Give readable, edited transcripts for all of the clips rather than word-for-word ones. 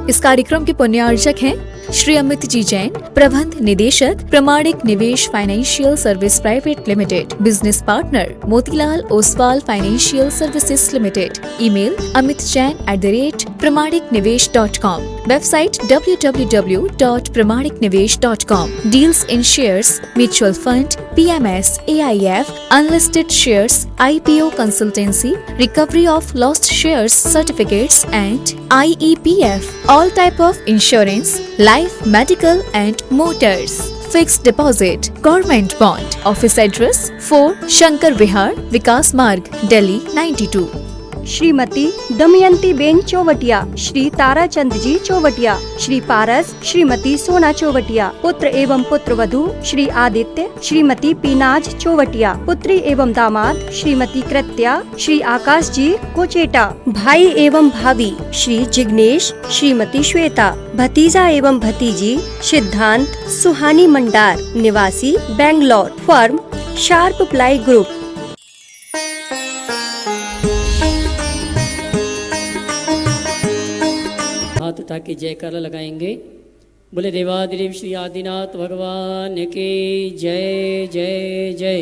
इस कार्यक्रम के पुण्यार्चक हैं श्री अमित जी जैन, प्रबंध निदेशक, प्रमाणिक निवेश financial service private limited, business partner Motilal Oswal financial services limited. Email amitjain@pramaniknivesh.com, website www.pramaniknivesh.com। Deals in shares, mutual fund, PMS, AIF, unlisted shares, IPO consultancy, recovery of lost shares certificates and IEPF, all type of insurance, life, medical and motors, fixed deposit, government bond, office address 4 Shankar Vihar, Vikas Marg, Delhi 92। Shrimati Damyanti ben Chauwatiya, Shri Tarachand ji Chauwatiya, Shri Paras, Shrimati Sona Chauwatiya. पुत्र एवं पुत्र वधू श्री आदित्य, श्रीमती पीनाज चौवटिया। पुत्री एवं दामाद श्रीमती कृत्या, श्री आकाश जी कोचेटा। भाई एवं भाभी श्री जिग्नेश, श्रीमती श्वेता। भतीजा एवं भतीजी सिद्धांत सुहानी मंडार, निवासी Bangalore. Firm sharp ply group. हाथ उठा के जयकारा लगाएंगे। बोले देवादिदेव श्री आदिनाथ भगवान की जय जय जय।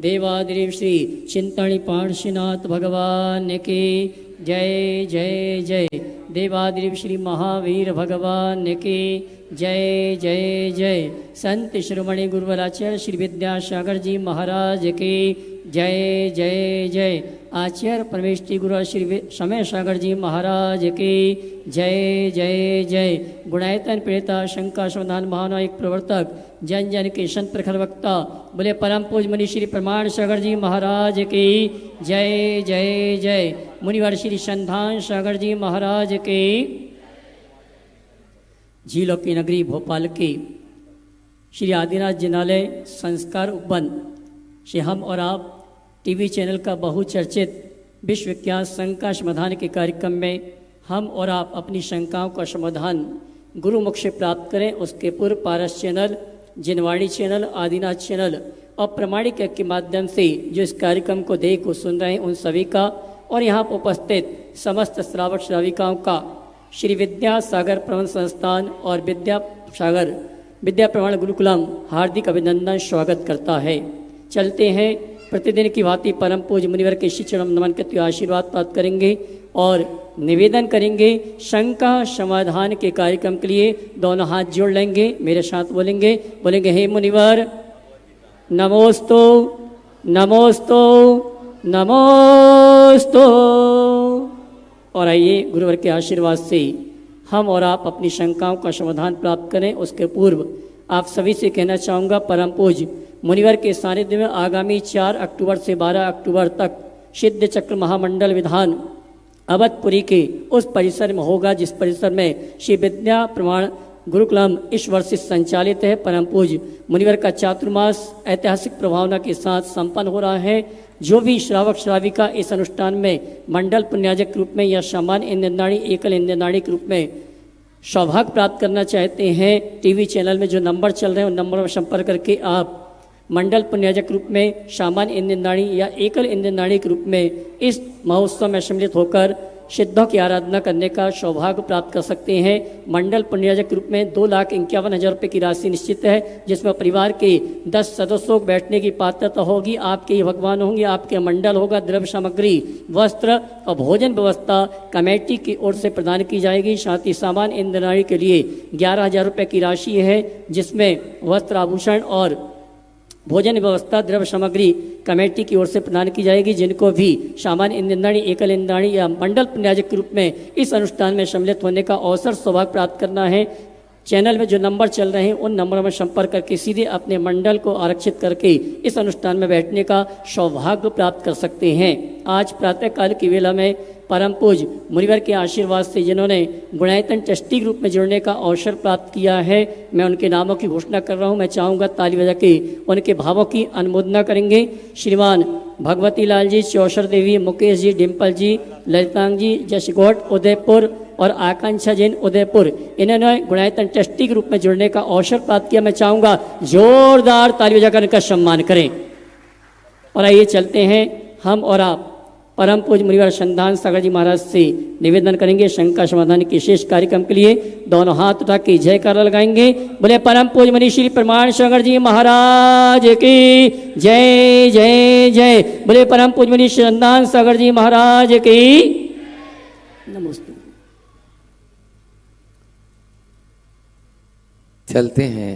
देवादिदेव श्री चिंतामणि पार्श्वनाथ भगवान की जय जय जय। देवादिदेव श्री महावीर भगवान की जय जय जय। संत शिरोमणि गुरुवराचार्य श्री विद्यासागर जी महाराज की जय जय जय। आचार्य परमेष्ठी गुरु श्री समय सागर जी महाराज की जय जय जय। गुणायतन प्रेता शंका समाधान महानायक प्रवर्तक जन जन के संत प्रखर वक्ता बोले परम पूज मुनि श्री प्रमाण सागर जी महाराज की जय जय जय। मुनिवर श्री संधान सागर जी महाराज की। झीलों की नगरी भोपाल के श्री आदिनाथ जिनालय संस्कार उपवन से हम और आप टीवी चैनल का बहुचर्चित विश्वविख्यात शंका समाधान के कार्यक्रम में हम और आप अपनी शंकाओं का समाधान गुरुमुख से प्राप्त करें। उसके पूर्व पारस चैनल, जिनवाणी चैनल, आदिनाथ चैनल और प्रमाणिक के माध्यम से जो इस कार्यक्रम को देख और सुन रहे हैं उन सभी का और यहाँ पर उपस्थित समस्त श्रावक श्राविकाओं का श्री विद्यासागर प्रबंध संस्थान और विद्या प्रमाण गुरुकुलम हार्दिक अभिनंदन स्वागत करता है। चलते हैं प्रतिदिन की भांति परम पूज्य मुनिवर के श्री चरण नमन करते हुए आशीर्वाद प्राप्त करेंगे और निवेदन करेंगे शंका समाधान के कार्यक्रम के लिए दोनों हाथ जोड़ लेंगे, मेरे साथ बोलेंगे हे मुनिवर नमोस्तु नमोस्तु नमोस्तु। और आइए गुरुवर के आशीर्वाद से हम और आप अपनी शंकाओं का समाधान प्राप्त करें। उसके पूर्व आप सभी से कहना चाहूँगा परम पूज्य मुनिवर के सानिध्य में आगामी 4 अक्टूबर से 12 अक्टूबर तक सिद्ध चक्र महामंडल विधान अवधपुरी के उस परिसर में होगा जिस परिसर में श्री विद्या प्रमाण गुरुकुलम इस वर्ष से संचालित है। परम पूज्य मुनिवर का चातुर्मास ऐतिहासिक प्रभावना के साथ संपन्न हो रहा है। जो भी श्रावक श्राविका इस अनुष्ठान में मंडल पुण्याजक के रूप में या सामान्य इंद्रनाड़ी एकल इंद्रनाड़ी के रूप में सौभाग्य प्राप्त करना चाहते हैं, टीवी चैनल में जो नंबर चल रहे हैं उन नंबर में संपर्क करके आप मंडल पुण्याजक के रूप में सामान्य इंद्रनाड़ी या एकल इंद्रनाड़ी के रूप में इस महोत्सव में सम्मिलित होकर सिद्धों की आराधना करने का सौभाग्य प्राप्त कर सकते हैं। मंडल पुण्याजक के रूप में 2,51,000 रुपये की राशि निश्चित है, जिसमें परिवार के 10 सदस्यों को बैठने की पात्रता होगी। आपके ही भगवान होंगे, आपके मंडल होगा, द्रव्य सामग्री, वस्त्र और भोजन व्यवस्था कमेटी की ओर से प्रदान की जाएगी। साथ ही सामान्य इंद्रनाड़ी के लिए 11,000 रुपये की राशि है, जिसमें वस्त्र आभूषण और भोजन व्यवस्था द्रव्य सामग्री कमेटी की ओर से प्रदान की जाएगी। जिनको भी सामान्य इंद्रनाड़ी एकल इंद्रनाड़ी या मंडल पुण्याजक के रूप में इस अनुष्ठान में सम्मिलित होने का अवसर सौभाग्य प्राप्त करना है, चैनल में जो नंबर चल रहे हैं उन नंबरों में संपर्क करके सीधे अपने मंडल को आरक्षित करके इस अनुष्ठान में बैठने का सौभाग्य प्राप्त कर सकते हैं। आज प्रातःकाल की वेला में परम पूज्य मुनिवर के आशीर्वाद से जिन्होंने गुणायतन ट्रस्टी ग्रुप में जुड़ने का अवसर प्राप्त किया है, मैं उनके नामों की घोषणा कर रहा हूं। मैं चाहूँगा ताली बजा के उनके भावों की अनुमोदना करेंगे। श्रीमान भगवती लाल जी, चौसर देवी, मुकेश जी, डिम्पल जी, ललितांग जी, जशगोट उदयपुर और आकांक्षा जैन उदयपुर, इन्होंने गुणायतन ट्रस्टी के रूप में जुड़ने का अवसर प्राप्त किया। मैं चाहूँगा जोरदार ताली बजाकर इनका सम्मान करें। और आइए चलते हैं हम और आप परम पूज्य मुनिवर संधान सागर जी महाराज से निवेदन करेंगे। शंका समाधान के शेष कार्यक्रम के लिए दोनों हाथ उठा के जयकारा लगाएंगे। बोले परम पूज्य मुनि श्री प्रमाण सागर जी महाराज की जय जय जय। बोले परम पूज्य मुनि संधान सागर जी महाराज की नमस्ते। चलते हैं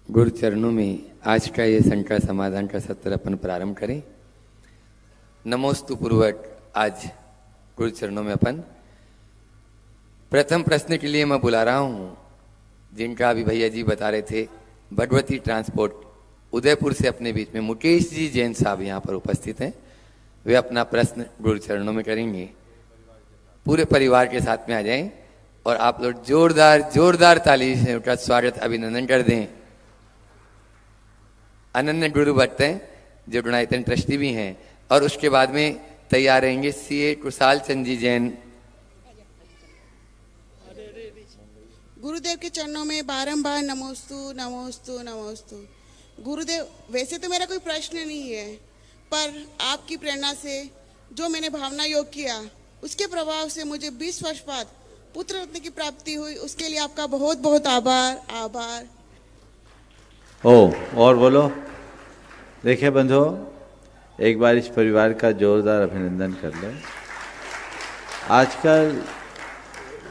गुरु चरणों में। आज का ये शंका समाधान का सत्र अपन प्रारंभ करें। नमोस्तु पूर्वक आज गुरु चरणों में अपन प्रथम प्रश्न के लिए मैं बुला रहा हूँ, जिनका अभी भैया जी बता रहे थे, भगवती ट्रांसपोर्ट उदयपुर से अपने बीच में मुकेश जी जैन साहब यहाँ पर उपस्थित हैं। वे अपना प्रश्न गुरु चरणों में करेंगे। पूरे परिवार के साथ में आ जाएं और आप लोग जोरदार जोरदार ताली से उनका स्वागत अभिनंदन कर दें। अनन्य गुरु भट्ट हैं जो डोनाइटन ट्रस्टी भी हैं, और उसके बाद में तैयार रहेंगे सीए कुशाल चंद जी जैन। गुरुदेव के चरणों में बारंबार नमोस्तु नमोस्तु नमोस्तु। गुरुदेव, वैसे तो मेरा कोई प्रश्न नहीं है, पर आपकी प्रेरणा से जो मैंने भावना योग किया उसके प्रभाव से मुझे 20 वर्ष बाद पुत्र रत्न की प्राप्ति हुई। उसके लिए आपका बहुत बहुत आभार आभार। और बोलो। देखिए बंधु, एक बार इस परिवार का जोरदार अभिनंदन कर लें। आजकल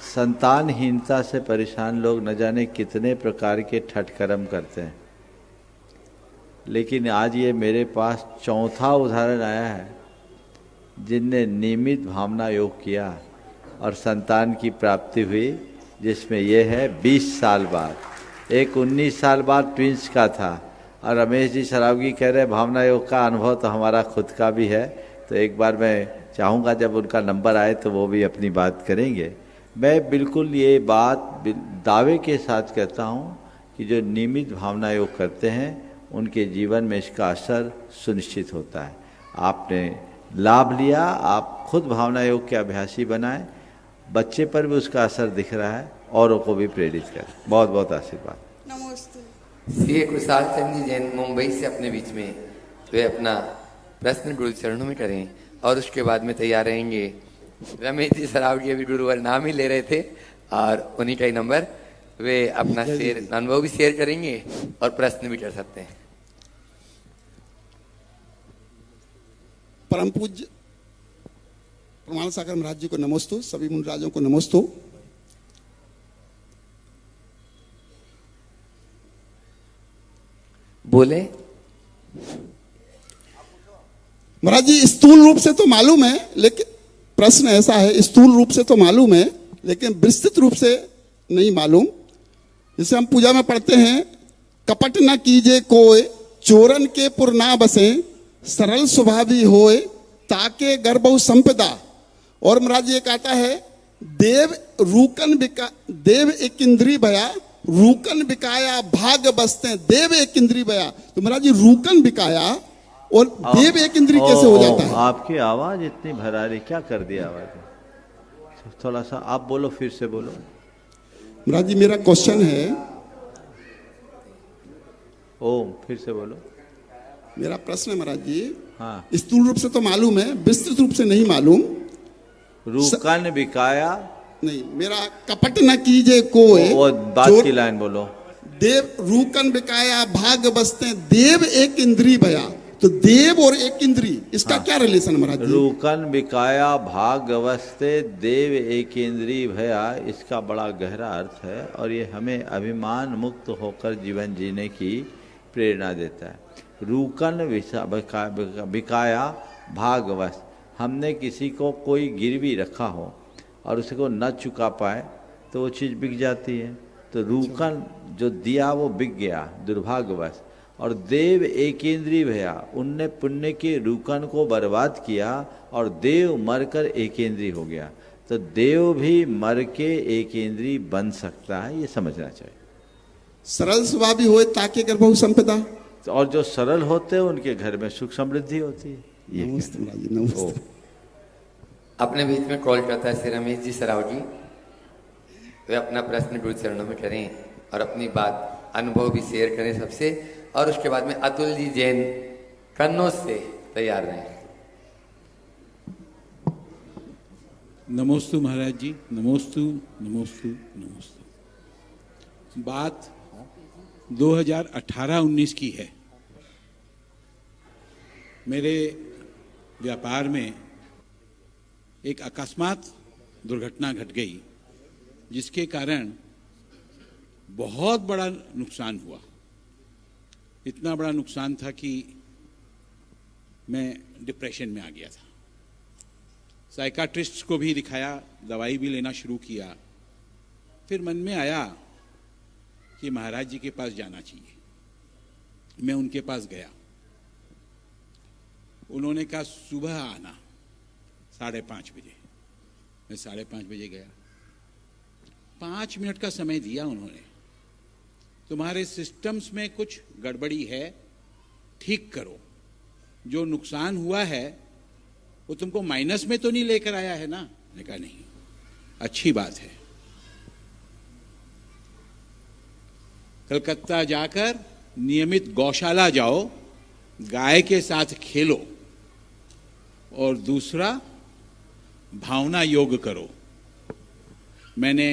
संतानहीनता से परेशान लोग न जाने कितने प्रकार के ठटकर्म करते हैं, लेकिन आज ये मेरे पास चौथा उदाहरण आया है जिनने नियमित भावना योग किया और संतान की प्राप्ति हुई, जिसमें यह है 20 साल बाद। एक 19 साल बाद ट्विंस का था, और रमेश जी सरावगी कह रहे भावना योग का अनुभव तो हमारा खुद का भी है। तो एक बार मैं चाहूँगा जब उनका नंबर आए तो वो भी अपनी बात करेंगे। मैं बिल्कुल ये बात दावे के साथ कहता हूँ कि जो नियमित भावना योग करते हैं उनके जीवन में इसका असर सुनिश्चित होता है। आपने लाभ लिया, आप खुद भावना योग के अभ्यासी बनाएं, बच्चे पर भी उसका असर दिख रहा है, औरों को भी प्रेरित करें। बहुत बहुत आशीर्वाद। नमस्ते। सीए कुशाल चंद जी जैन मुंबई से अपने बीच में वे अपना प्रश्न गुरु चरणों में करें, और उसके बाद में तैयार रहेंगे रमेश जी सराव के भी गुरुवर नाम ही ले रहे थे, और उन्हीं का ही नंबर। वे अपना शेयर अनुभव भी शेयर करेंगे और प्रश्न भी कर सकते हैं। परम पूज्य प्रमाण सागर महाराज जी को नमोस्तु। सभी मुनिराजों को नमोस्तु। बोले महाराज जी, स्थूल रूप से तो मालूम है, लेकिन प्रश्न ऐसा है, स्थूल रूप से तो मालूम है लेकिन विस्तृत रूप से नहीं मालूम। जैसे हम पूजा में पढ़ते हैं, कपट न कीजे कोय, चोरन के पुर ना बसे, सरल स्वभावी होए, ताके गर्भौ संपदा। और महाराज जी एक आता है, देव रूकन बिका, देव एक इंद्री भया, रूकन बिकाया भाग बसते। देव एक इंद्री भया, तो महाराज जी रूकन बिकाया और देव एक इंद्री कैसे हो जाता है? आपकी आवाज इतनी भरारी, क्या कर दिया आवाज? थोड़ा सा आप बोलो, फिर से बोलो। महाराज जी मेरा क्वेश्चन है, फिर से बोलो। मेरा प्रश्न है महाराज जी, हाँ, स्थूल रूप से तो मालूम है, विस्तृत रूप से नहीं मालूम। रूकन बिकाया नहीं, मेरा कपट न कीजे कोई, वो बात की लाइन बोलो। देव रूकन बिकाया भाग बसते, देव एक इंद्री भया, तो देव और एक इंद्री, इसका क्या रिलेशन महाराज जी? रूकन बिकाया भाग बसते, देव एक इंद्री भया, इसका बड़ा गहरा अर्थ है, और ये हमें अभिमान मुक्त होकर जीवन जीने की प्रेरणा देता है। रूकन बिकाया भागवश, हमने किसी को कोई गिरवी रखा हो और उसको न चुका पाए तो वो चीज़ बिक जाती है। तो रूकन जो दिया वो बिक गया दुर्भाग्यवश। और देव एकेंद्री भया, उनने पुण्य के रूकन को बर्बाद किया और देव मरकर एकेंद्री हो गया। तो देव भी मर के एकेंद्री बन सकता है, ये समझना चाहिए। सरल स्वभावी होए ताकि गर्भौ संपदा, और जो सरल होते हैं उनके घर में सुख समृद्धि होती है। ये नमस्ते महाराज जी, नमस्ते। अपने बीच में कॉल करता है श्री रमेश जी सरावगी, वे अपना प्रश्न गुरु चरणों में करें और अपनी बात अनुभव भी शेयर करें सबसे। और उसके बाद में अतुल जी जैन कन्नौज से तैयार रहें। नमोस्तु महाराज जी, नमोस्तु नमोस्तु नमोस्तु। बात 2018-19 की है। मेरे व्यापार में एक अकस्मात दुर्घटना घट गई, जिसके कारण बहुत बड़ा नुकसान हुआ। इतना बड़ा नुकसान था कि मैं डिप्रेशन में आ गया था। साइकाट्रिस्ट को भी दिखाया, दवाई भी लेना शुरू किया। फिर मन में आया कि महाराज जी के पास जाना चाहिए। मैं उनके पास गया। उन्होंने कहा सुबह आना 5:30 बजे। मैं 5:30 बजे गया। 5 मिनट का समय दिया उन्होंने। तुम्हारे सिस्टम्स में कुछ गड़बड़ी है, ठीक करो। जो नुकसान हुआ है वो तुमको माइनस में तो नहीं लेकर आया है ना? मैंने कहा नहीं, अच्छी बात है। कलकत्ता जाकर नियमित गौशाला जाओ, गाय के साथ खेलो, और दूसरा भावना योग करो। मैंने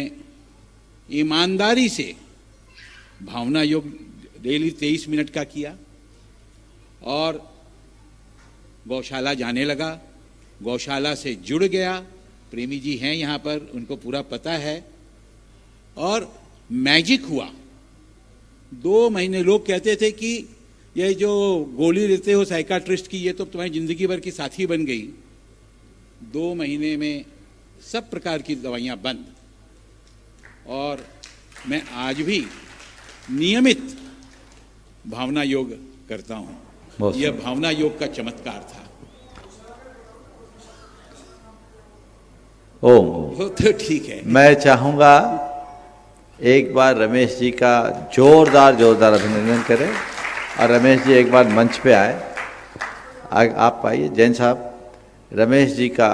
ईमानदारी से भावना योग डेली 23 मिनट का किया और गौशाला जाने लगा। गौशाला से जुड़ गया। प्रेमी जी हैं यहाँ पर, उनको पूरा पता है। और मैजिक हुआ। 2 महीने लोग कहते थे कि ये जो गोली लेते हो साइकाट्रिस्ट की, ये तो तुम्हारी जिंदगी भर की साथी बन गई। 2 महीने में सब प्रकार की दवाइयाँ बंद। और मैं आज भी नियमित भावना योग करता हूँ। यह भावना योग का चमत्कार था। ओम। तो ठीक है। मैं चाहूंगा एक बार रमेश जी का जोरदार अभिनंदन करें, और रमेश जी एक बार मंच पे आए। आप आइए जैन साहब, रमेश जी का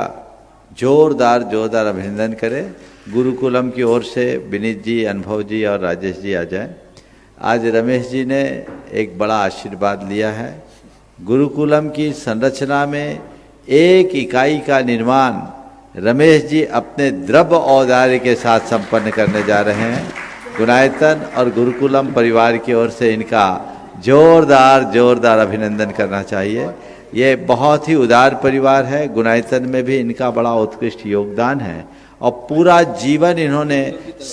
जोरदार अभिनंदन करें। गुरुकुलम की ओर से विनीत जी, अनुभव जी और राजेश जी आ जाएं। आज रमेश जी ने एक बड़ा आशीर्वाद लिया है। गुरुकुलम की संरचना में एक इकाई का निर्माण रमेश जी अपने द्रव्य औदार्य के साथ संपन्न करने जा रहे हैं। गुणायतन और गुरुकुलम परिवार की ओर से इनका जोरदार अभिनंदन करना चाहिए। ये बहुत ही उदार परिवार है। गुणायतन में भी इनका बड़ा उत्कृष्ट योगदान है और पूरा जीवन इन्होंने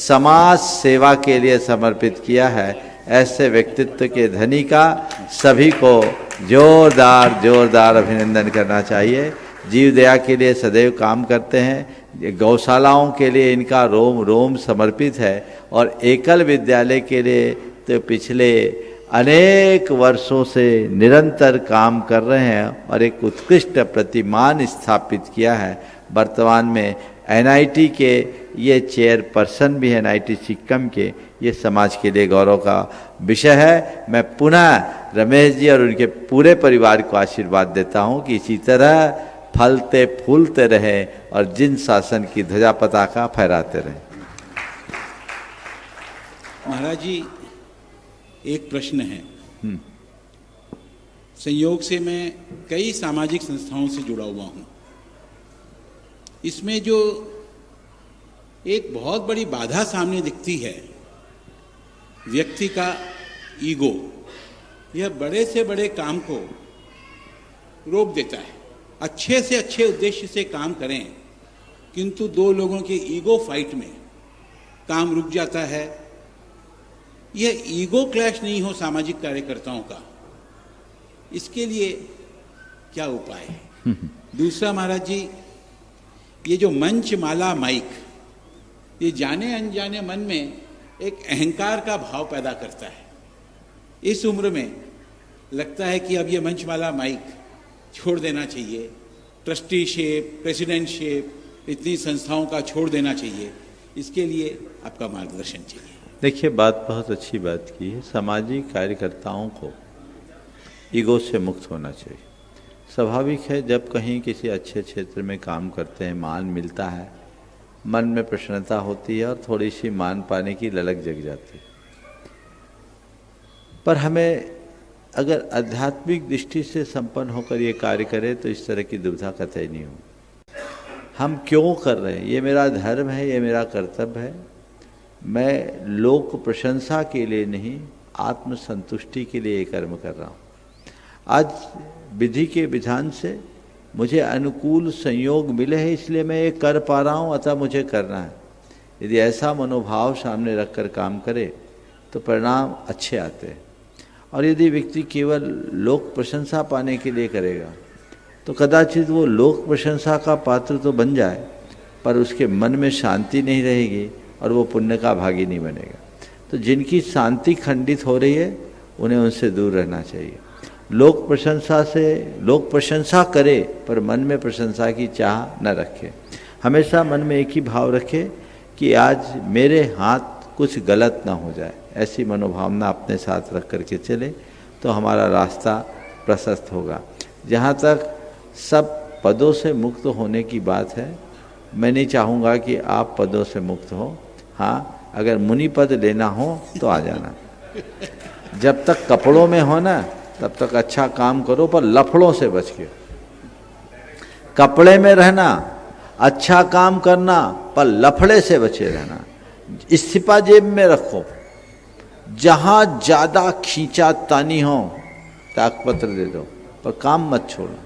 समाज सेवा के लिए समर्पित किया है। ऐसे व्यक्तित्व के धनी का सभी को जोरदार अभिनंदन करना चाहिए। जीव दया के लिए सदैव काम करते हैं। गौशालाओं के लिए इनका रोम समर्पित है और एकल विद्यालय के लिए तो पिछले अनेक वर्षों से निरंतर काम कर रहे हैं और एक उत्कृष्ट प्रतिमान स्थापित किया है। वर्तमान में एनआईटी के ये चेयरपर्सन भी हैं, एनआईटी सिक्किम के। ये समाज के लिए गौरव का विषय है। मैं पुनः रमेश जी और उनके पूरे परिवार को आशीर्वाद देता हूँ कि इसी तरह फलते फूलते रहें और जिन शासन की ध्वजा पताका फहराते रहें। महाराज जी, एक प्रश्न है। संयोग से मैं कई सामाजिक संस्थाओं से जुड़ा हुआ हूं। इसमें जो एक बहुत बड़ी बाधा सामने दिखती है, व्यक्ति का ईगो, यह बड़े से बड़े काम को रोक देता है। अच्छे से अच्छे उद्देश्य से काम करें, किंतु 2 लोगों के ईगो फाइट में काम रुक जाता है। यह ईगो क्लैश नहीं हो सामाजिक कार्यकर्ताओं का, इसके लिए क्या उपाय है? दूसरा महाराज जी, ये जो मंच माला माइक, ये जाने अनजाने मन में एक अहंकार का भाव पैदा करता है। इस उम्र में लगता है कि अब ये मंच माला माइक छोड़ देना चाहिए, ट्रस्टीशिप, प्रेसिडेंटशिप, इतनी संस्थाओं का छोड़ देना चाहिए। इसके लिए आपका मार्गदर्शन चाहिए। देखिए, बात बहुत अच्छी बात की है। सामाजिक कार्यकर्ताओं को ईगो से मुक्त होना चाहिए। स्वाभाविक है, जब कहीं किसी अच्छे क्षेत्र में काम करते हैं, मान मिलता है, मन में प्रसन्नता होती है और थोड़ी सी मान पाने की ललक जग जाती है। पर हमें अगर आध्यात्मिक दृष्टि से संपन्न होकर ये कार्य करे तो इस तरह की दुविधा कतई नहीं हो। हम क्यों कर रहे हैं? ये मेरा धर्म है, ये मेरा कर्तव्य है। मैं लोक प्रशंसा के लिए नहीं, आत्म संतुष्टि के लिए ये कर्म कर रहा हूँ। आज विधि के विधान से मुझे अनुकूल संयोग मिले हैं, इसलिए मैं ये कर पा रहा हूँ, अतः मुझे करना है। यदि ऐसा मनोभाव सामने रखकर काम करे तो परिणाम अच्छे आते हैं। और यदि व्यक्ति केवल लोक प्रशंसा पाने के लिए करेगा तो कदाचित वो लोक प्रशंसा का पात्र तो बन जाए, पर उसके मन में शांति नहीं रहेगी और वो पुण्य का भागी नहीं बनेगा। तो जिनकी शांति खंडित हो रही है उन्हें उनसे दूर रहना चाहिए। लोक प्रशंसा करे पर मन में प्रशंसा की चाह न रखे। हमेशा मन में एक ही भाव रखे कि आज मेरे हाथ कुछ गलत ना हो जाए। ऐसी मनोभावना अपने साथ रख करके चले तो हमारा रास्ता प्रशस्त होगा। जहाँ तक सब पदों से मुक्त होने की बात है, मैं नहीं चाहूँगा कि आप पदों से मुक्त हो। हाँ, अगर मुनि पद लेना हो तो आ जाना। जब तक कपड़ों में हो ना तब तक अच्छा काम करो, पर लफड़ों से बच के। कपड़े में रहना, अच्छा काम करना, पर लफड़े से बचे रहना। इस्तीफा जेब में रखो। जहाँ ज़्यादा खींचा तानी हो त्यागपत्र दे दो, पर काम मत छोड़ो।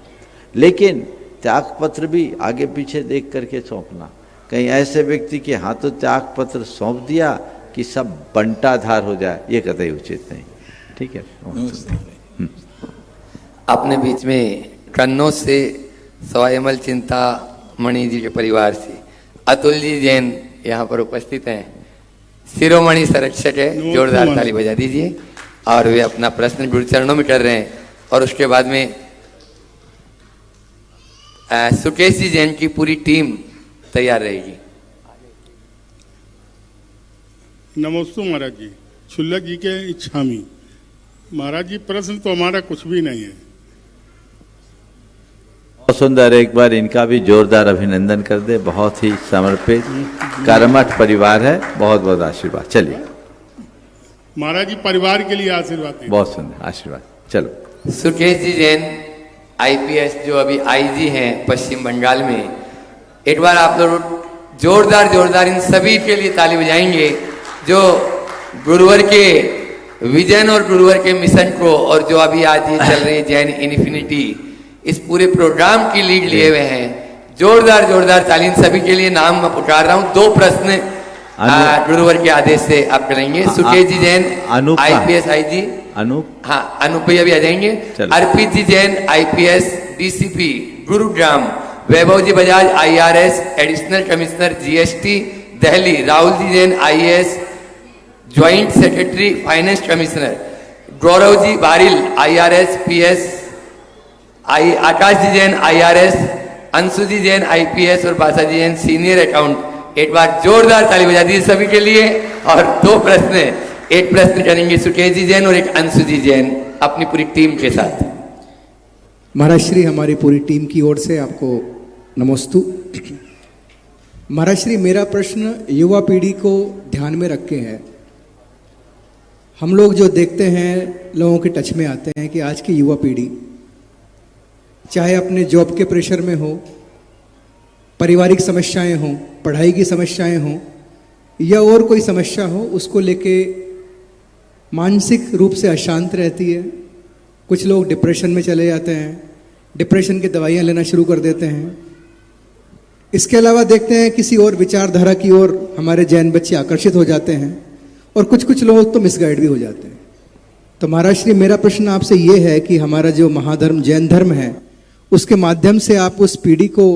लेकिन त्यागपत्र भी आगे पीछे देख करके सौंपना। कहीं ऐसे व्यक्ति के हाथों त्यागपत्र सौंप दिया कि सब बंटाधार हो जाए, ये कतई उचित नहीं। ठीक है। अपने बीच में कन्नौज से सवाईमल चिंता मणि जी के परिवार से अतुल जी जैन यहाँ पर उपस्थित हैं। शिरोमणि संरक्षक है, जोरदार ताली बजा दीजिए। और वे अपना प्रश्न गुरु चरणों में कर रहे हैं। और उसके बाद में सुकेश जी जैन की पूरी टीम तैयार रहेगी। नमोस्तु महाराज जी। शुल्लक जी के इच्छामी। महाराज जी, प्रश्न तो हमारा कुछ भी नहीं है। बहुत सुंदर, एक बार इनका भी जोरदार अभिनंदन कर दे। बहुत ही समर्पित कर्मठ परिवार है। बहुत बहुत आशीर्वाद। चलिए महाराज जी, परिवार के लिए आशीर्वाद दें। बहुत सुंदर आशीर्वाद। चलो। सुकेश जी जैन आईपीएस जो अभी आईजी हैं पश्चिम बंगाल में, एक बार आप लोग जोरदार इन सभी के लिए ताली बजाएंगे जो गुरुवर के विजन और गुरुवर के मिशन को, और जो अभी आज ये चल रही जैन इन्फिनिटी, इस पूरे प्रोग्राम की लीड लिए हुए हैं। जोरदार ताली इन सभी के लिए। नाम मैं पुकार रहा हूँ। 2 प्रश्न गुरुवर के आदेश से आप करेंगे। सुकेश जी जैन आईपीएस आईजी, अनूप, हाँ अनूप भैया भी आ जाएंगे। Arpit ji Jain IPS DCP Gurugram, Vaibhav ji Bajaj IRS additional commissioner GST Delhi, Rahul ji Jain IAS joint secretary finance commissioner, Gaurav ji Baril IRS PS, Akash ji Jain IRS, Anshu ji Jain IPS और बासा जी जैन सीनियर अकाउंट। एक बार जोरदार ताली बजा दीजिए सभी के लिए। और 2 प्रश्न, एक प्रश्न करेंगे सुकेश जी जैन और एक अंशु जी जैन अपनी पूरी टीम के साथ। महाराज श्री, हमारी पूरी टीम की ओर से आपको नमोस्तु। महाराज श्री, मेरा प्रश्न युवा पीढ़ी को ध्यान में रख के है। हम लोग जो देखते हैं, लोगों के टच में आते हैं कि आज की युवा पीढ़ी चाहे अपने जॉब के प्रेशर में हो, पारिवारिक समस्याएं हों, पढ़ाई की समस्याएं हों या और कोई समस्या हो, उसको लेके मानसिक रूप से अशांत रहती है। कुछ लोग डिप्रेशन में चले जाते हैं, डिप्रेशन की दवाइयाँ लेना शुरू कर देते हैं। इसके अलावा देखते हैं किसी और विचारधारा की ओर हमारे जैन बच्चे आकर्षित हो जाते हैं और कुछ लोग तो मिसगाइड भी हो जाते हैं। तो महाराज श्री, मेरा प्रश्न आपसे ये है कि हमारा जो महाधर्म जैन धर्म है, उसके माध्यम से आप उस पीढ़ी को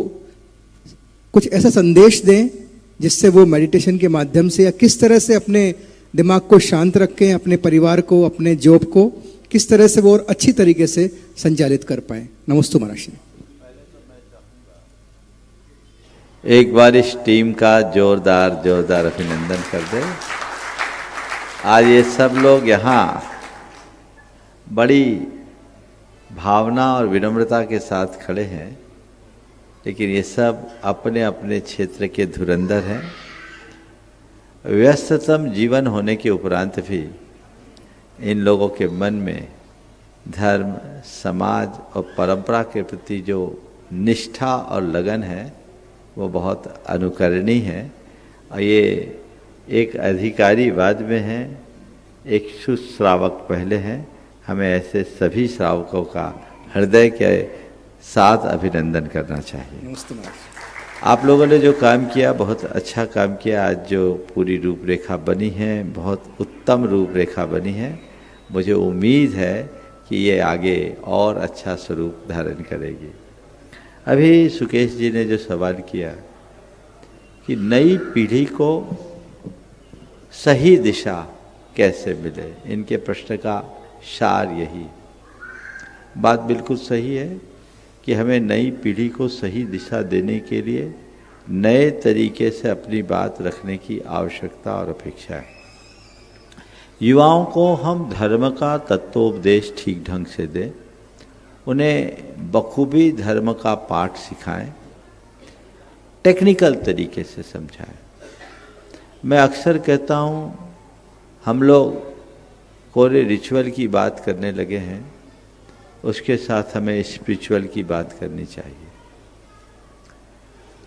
कुछ ऐसा संदेश दें जिससे वो मेडिटेशन के माध्यम से या किस तरह से अपने दिमाग को शांत रखें, अपने परिवार को, अपने जॉब को किस तरह से वो और अच्छी तरीके से संचालित कर पाए। नमस्ते महाराज श्री। एक बार इस टीम का जोरदार अभिनंदन कर दे। आज ये सब लोग यहाँ बड़ी भावना और विनम्रता के साथ खड़े हैं, लेकिन ये सब अपने अपने क्षेत्र के धुरंधर हैं। व्यस्ततम जीवन होने के उपरांत भी इन लोगों के मन में धर्म, समाज और परंपरा के प्रति जो निष्ठा और लगन है वो बहुत अनुकरणीय है। और ये एक अधिकारी बाद में है, एक सुश्रावक पहले हैं। हमें ऐसे सभी श्रावकों का हृदय के साथ अभिनंदन करना चाहिए। नमस्ते महाराज। आप लोगों ने जो काम किया बहुत अच्छा काम किया। आज जो पूरी रूपरेखा बनी है बहुत उत्तम रूपरेखा बनी है। मुझे उम्मीद है कि ये आगे और अच्छा स्वरूप धारण करेगी। अभी सुकेश जी ने जो सवाल किया कि नई पीढ़ी को सही दिशा कैसे मिले, इनके प्रश्न का सार यही। बात बिल्कुल सही है कि हमें नई पीढ़ी को सही दिशा देने के लिए नए तरीके से अपनी बात रखने की आवश्यकता और अपेक्षा है। युवाओं को हम धर्म का तत्वोपदेश ठीक ढंग से दें, उन्हें बखूबी धर्म का पाठ सिखाएं, टेक्निकल तरीके से समझाएं। मैं अक्सर कहता हूँ हम लोग कोरे रिचुअल की बात करने लगे हैं, उसके साथ हमें स्पिरिचुअल की बात करनी चाहिए।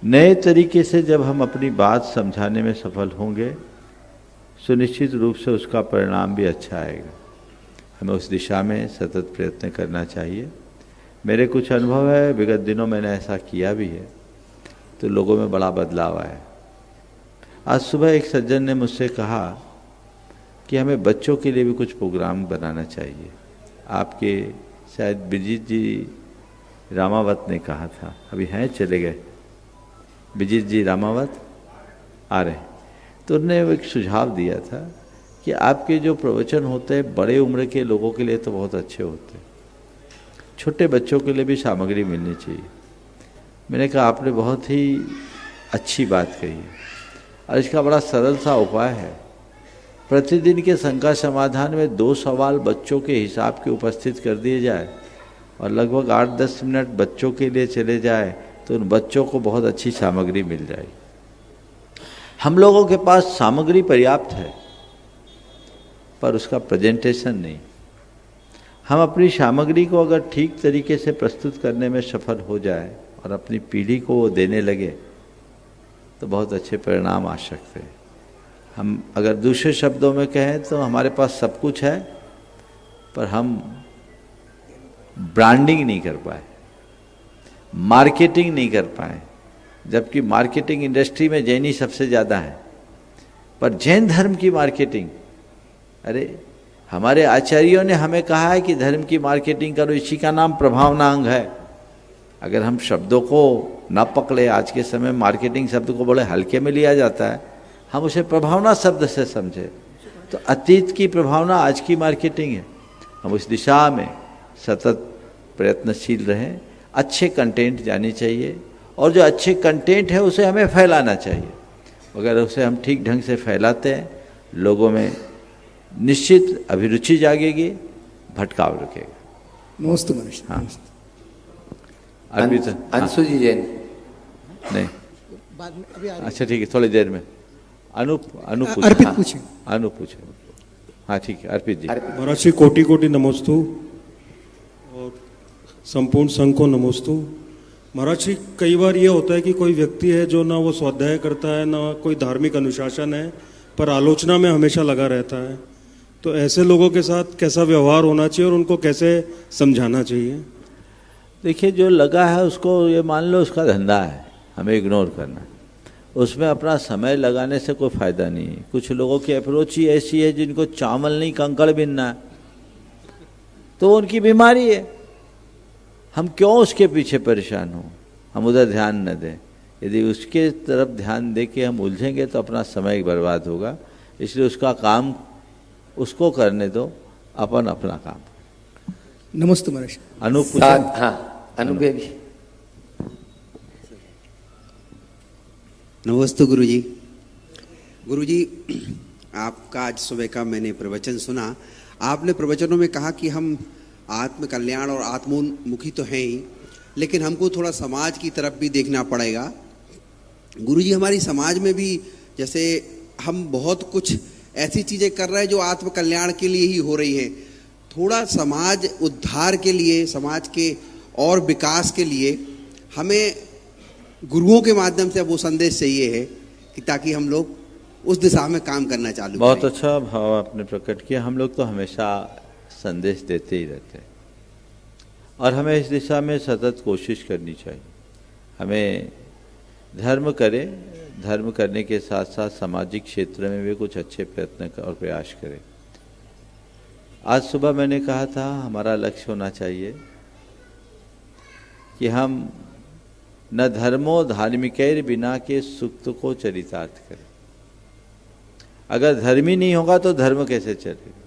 नए तरीके से जब हम अपनी बात समझाने में सफल होंगे सुनिश्चित रूप से उसका परिणाम भी अच्छा आएगा। हमें उस दिशा में सतत प्रयत्न करना चाहिए। मेरे कुछ अनुभव है, विगत दिनों मैंने ऐसा किया भी है, तो लोगों में बड़ा बदलाव आया। आज सुबह एक सज्जन ने मुझसे कहा कि हमें बच्चों के लिए भी कुछ प्रोग्राम बनाना चाहिए। आपके शायद बिजीत जी रामावत ने कहा था, अभी हैं चले गए, बिजीत जी रामावत आ रहे, तो उन्होंने एक सुझाव दिया था कि आपके जो प्रवचन होते हैं बड़े उम्र के लोगों के लिए तो बहुत अच्छे होते हैं, छोटे बच्चों के लिए भी सामग्री मिलनी चाहिए। मैंने कहा आपने बहुत ही अच्छी बात कही है और इसका बड़ा सरल सा उपाय है। प्रतिदिन के शंका समाधान में 2 सवाल बच्चों के हिसाब के उपस्थित कर दिए जाए और लगभग 8-10 मिनट बच्चों के लिए चले जाए तो उन बच्चों को बहुत अच्छी सामग्री मिल जाएगी। हम लोगों के पास सामग्री पर्याप्त है पर उसका प्रेजेंटेशन नहीं। हम अपनी सामग्री को अगर ठीक तरीके से प्रस्तुत करने में सफल हो जाए और अपनी पीढ़ी को वो देने लगे तो बहुत अच्छे परिणाम आ सकते हैं। हम अगर दूसरे शब्दों में कहें तो हमारे पास सब कुछ है पर हम ब्रांडिंग नहीं कर पाए, मार्केटिंग नहीं कर पाए। जबकि मार्केटिंग इंडस्ट्री में जैनी सबसे ज़्यादा है, पर जैन धर्म की मार्केटिंग, अरे हमारे आचार्यों ने हमें कहा है कि धर्म की मार्केटिंग करो, इसी का नाम प्रभावनांग है। अगर हम शब्दों को न पकड़े, आज के समय मार्केटिंग शब्द को बड़े हल्के में लिया जाता है, हम उसे प्रभावना शब्द से समझे तो अतीत की प्रभावना आज की मार्केटिंग है। हम उस दिशा में सतत प्रयत्नशील रहें। अच्छे कंटेंट जाने चाहिए और जो अच्छे कंटेंट है उसे हमें फैलाना चाहिए। अगर उसे हम ठीक ढंग से फैलाते हैं लोगों में निश्चित अभिरुचि जागेगी, भटकाव रुकेगा। नमस्ते मनीष। हाँ अंशु जी जैन नहीं, बाद में अभी अच्छा ठीक है, थोड़ी देर में अर्पित पूछे। अनु पूछे। हाँ ठीक है, अर्पित जी। महाराज श्री कोटि कोटि नमोस्तु और संपूर्ण संघ को नमोस्तु। महाराज श्री कई बार ये होता है कि कोई व्यक्ति है जो ना वो स्वाध्याय करता है ना कोई धार्मिक अनुशासन है, पर आलोचना में हमेशा लगा रहता है, तो ऐसे लोगों के साथ कैसा व्यवहार होना चाहिए और उनको कैसे समझाना चाहिए? देखिए, जो लगा है उसको ये मान लो उसका धंधा है, हमें इग्नोर करना है। उसमें अपना समय लगाने से कोई फायदा नहीं है। कुछ लोगों की अप्रोच ही ऐसी है जिनको चावल नहीं कंकड़ बिनना है, तो उनकी बीमारी है। हम क्यों उसके पीछे परेशान हों, हम उधर ध्यान न दें। यदि उसके तरफ ध्यान दे के हम उलझेंगे तो अपना समय बर्बाद होगा। इसलिए उसका काम उसको करने दो, अपन अपना काम। नमस्ते मनीष। अनूप। हाँ अनूप भी। नमस्ते गुरुजी। गुरुजी, आपका आज सुबह का मैंने प्रवचन सुना। आपने प्रवचनों में कहा कि हम आत्म कल्याण और आत्मोन्मुखी तो हैं ही, लेकिन हमको थोड़ा समाज की तरफ भी देखना पड़ेगा। गुरुजी, हमारी समाज में भी जैसे हम बहुत कुछ ऐसी चीज़ें कर रहे हैं जो आत्म कल्याण के लिए ही हो रही हैं, थोड़ा समाज उद्धार के लिए, समाज के और विकास के लिए हमें गुरुओं के माध्यम से अब वो संदेश चाहिए है कि ताकि हम लोग उस दिशा में काम करना चालू बहुत करें। अच्छा भाव आपने प्रकट किया। हम लोग तो हमेशा संदेश देते ही रहते हैं और हमें इस दिशा में सतत कोशिश करनी चाहिए। हमें धर्म करें, धर्म करने के साथ साथ सामाजिक क्षेत्र में भी कुछ अच्छे प्रयत्न और प्रयास करें। आज सुबह मैंने कहा था हमारा लक्ष्य होना चाहिए कि हम न धर्मो धार्मिकैर बिना के सुक्त को चरितार्थ करें। अगर धर्म ही नहीं होगा तो धर्म कैसे चलेगा?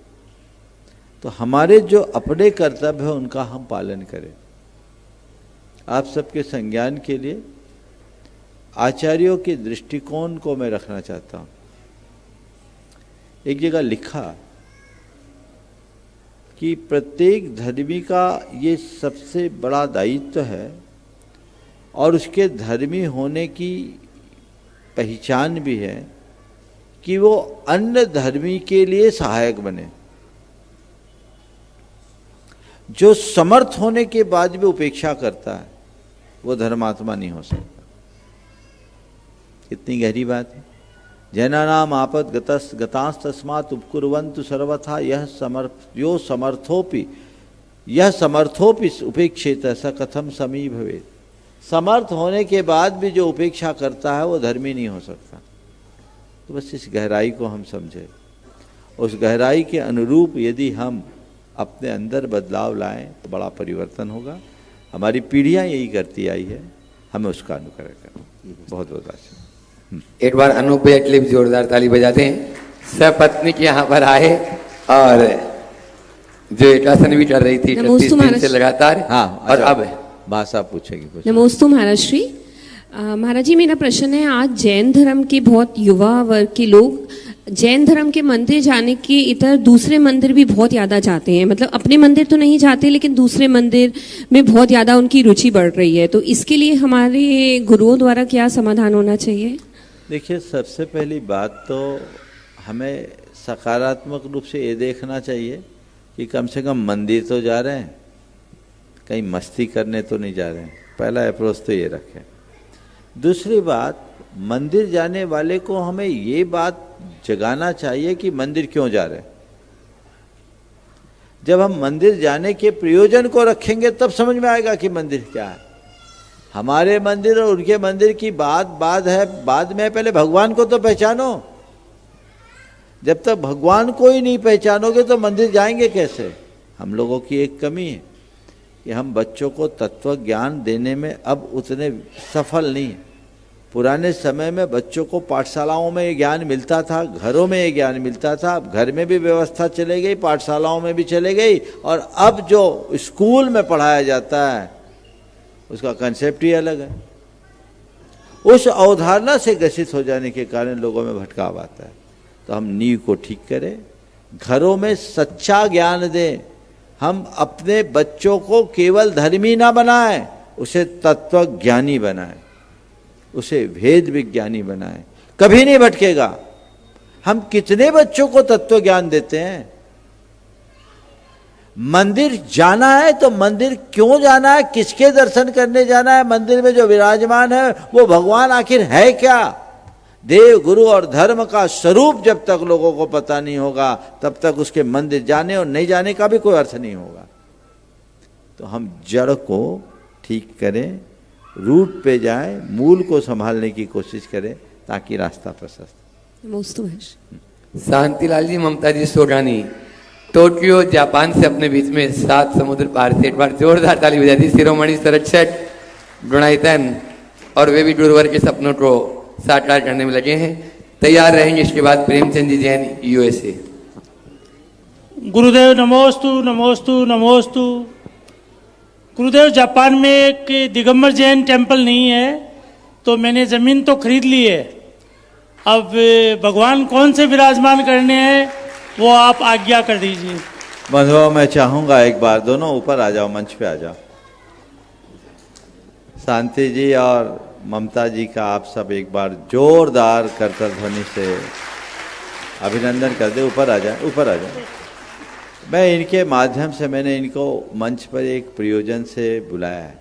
तो हमारे जो अपने कर्तव्य है उनका हम पालन करें। आप सबके संज्ञान के लिए आचार्यों के दृष्टिकोण को मैं रखना चाहता हूँ। एक जगह लिखा कि प्रत्येक धर्मी का ये सबसे बड़ा दायित्व है और उसके धर्मी होने की पहचान भी है कि वो अन्य धर्मी के लिए सहायक बने। जो समर्थ होने के बाद भी उपेक्षा करता है वो धर्मात्मा नहीं हो सकता। कितनी गहरी बात है। जैनानाम आपद गतांस तस्मात् उपकुर्वन्तु सर्वथा यह समर्थोपि उपेक्षित स कथम समी भवेत्। समर्थ होने के बाद भी जो उपेक्षा करता है वो धर्मी नहीं हो सकता। तो बस इस गहराई को हम समझें। उस गहराई के अनुरूप यदि हम अपने अंदर बदलाव लाएं तो बड़ा परिवर्तन होगा। हमारी पीढ़ियां यही करती आई है, हमें उसका अनुकरण करना। बहुत बहुत आशीर्वाद। एक बार अनूप भैया के लिए भी जोरदार ताली बजाते हैं। सपत्नीक यहाँ पर आए और जो एकासन भी चल रही थी 36 दिन से लगातार। हाँ, और अब भाषा पूछेगी। नमोस्तु महाराज श्री। महाराज जी मेरा प्रश्न है, आज जैन धर्म के बहुत युवा वर्ग के लोग जैन धर्म के मंदिर जाने के इतर दूसरे मंदिर भी बहुत ज़्यादा जाते हैं। मतलब अपने मंदिर तो नहीं जाते लेकिन दूसरे मंदिर में बहुत ज़्यादा उनकी रुचि बढ़ रही है। तो इसके लिए हमारे गुरुओं द्वारा क्या समाधान होना चाहिए? देखिए, सबसे पहली बात तो हमें सकारात्मक रूप से ये देखना चाहिए कि कम से कम मंदिर तो जा रहे हैं, कहीं मस्ती करने तो नहीं जा रहे हैं। पहला अप्रोच तो ये रखें। दूसरी बात, मंदिर जाने वाले को हमें ये बात जगाना चाहिए कि मंदिर क्यों जा रहे हैं। जब हम मंदिर जाने के प्रयोजन को रखेंगे तब समझ में आएगा कि मंदिर क्या है। हमारे मंदिर और उनके मंदिर की बात है बाद में। पहले भगवान को तो पहचानो। जब तक भगवान को ही नहीं पहचानोगे तो मंदिर जाएंगे कैसे? हम लोगों की एक कमी है कि हम बच्चों को तत्व ज्ञान देने में अब उतने सफल नहीं हैं। पुराने समय में बच्चों को पाठशालाओं में ये ज्ञान मिलता था, घरों में ये ज्ञान मिलता था। अब घर में भी व्यवस्था चले गई, पाठशालाओं में भी चले गई, और अब जो स्कूल में पढ़ाया जाता है उसका कंसेप्ट ही अलग है। उस अवधारणा से ग्रसित हो जाने के कारण लोगों में भटकाव आता है। तो हम नींव को ठीक करें, घरों में सच्चा ज्ञान दें। हम अपने बच्चों को केवल धर्मी ना बनाएं, उसे तत्व ज्ञानी बनाएं, उसे वेद विज्ञानी बनाएं। कभी नहीं भटकेगा। हम कितने बच्चों को तत्व ज्ञान देते हैं? मंदिर जाना है तो मंदिर क्यों जाना है, किसके दर्शन करने जाना है? मंदिर में जो विराजमान है वो भगवान आखिर है क्या? देव, गुरु और धर्म का स्वरूप जब तक लोगों को पता नहीं होगा तब तक उसके मंदिर जाने और नहीं जाने का भी कोई अर्थ नहीं होगा। तो हम जड़ को ठीक करें, रूट पे जाएं, मूल को संभालने की कोशिश करें ताकि रास्ता प्रशस्त। शांतिलाल जी, ममता जी सोगानी टोक्यो जापान से अपने बीच में 7 समुद्र पार से एक बार जोरदार ताली बजा दी। शिरोमणि संरक्षक गुणायतन, और वे भी गुरुवर के सपनों को साकार करने में लगे हैं। तैयार रहेंगे इसके बाद प्रेमचंद जी जैन USA। गुरुदेव नमोस्तु नमोस्तु नमोस्तु। गुरुदेव, जापान में एक दिगंबर जैन टेम्पल नहीं है, तो मैंने ज़मीन तो खरीद ली है। अब भगवान कौन से विराजमान करने हैं वो आप आज्ञा कर दीजिए। बंधुओं, मैं चाहूँगा एक बार दोनों ऊपर आ जाओ, मंच पे आ जाओ। शांति जी और ममता जी का आप सब एक बार जोरदार करतल ध्वनि से अभिनंदन कर दे। ऊपर आ जाए, ऊपर आ जाए। मैं इनके माध्यम से मैंने इनको मंच पर एक प्रयोजन से बुलाया है।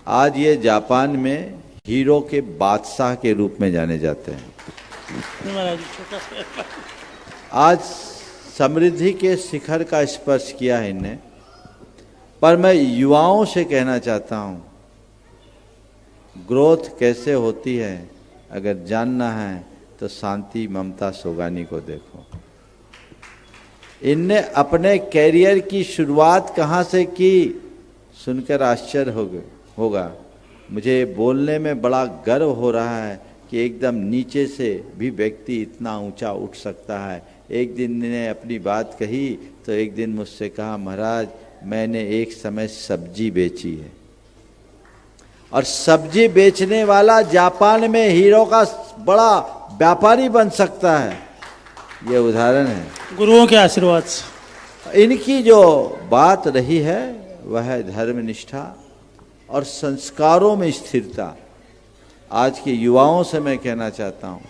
आज ये जापान में हीरो के बादशाह के रूप में जाने जाते हैं। आज समृद्धि के शिखर का स्पर्श किया है इनने, पर मैं युवाओं से कहना चाहता हूँ, ग्रोथ कैसे होती है अगर जानना है तो शांति ममता सोगानी को देखो। इनने अपने कैरियर की शुरुआत कहाँ से की, सुनकर आश्चर्य होगा। मुझे बोलने में बड़ा गर्व हो रहा है कि एकदम नीचे से भी व्यक्ति इतना ऊंचा उठ सकता है। एक दिन ने अपनी बात कही तो एक दिन मुझसे कहा, महाराज मैंने एक समय सब्जी बेची है, और सब्जी बेचने वाला जापान में हीरो का बड़ा व्यापारी बन सकता है। ये उदाहरण है गुरुओं के आशीर्वाद से। इनकी जो बात रही है वह है धर्मनिष्ठा और संस्कारों में स्थिरता। आज के युवाओं से मैं कहना चाहता हूं,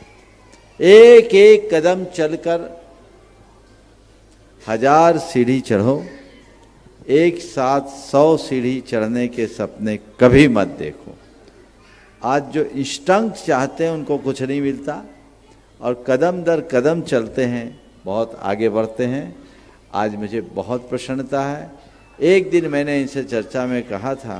एक एक कदम चलकर 1000 सीढ़ी चढ़ो, एक साथ 100 सीढ़ी चढ़ने के सपने कभी मत देखो। आज जो इंस्टिंक्ट चाहते हैं उनको कुछ नहीं मिलता, और कदम दर कदम चलते हैं, बहुत आगे बढ़ते हैं। आज मुझे बहुत प्रसन्नता है। एक दिन मैंने इनसे चर्चा में कहा था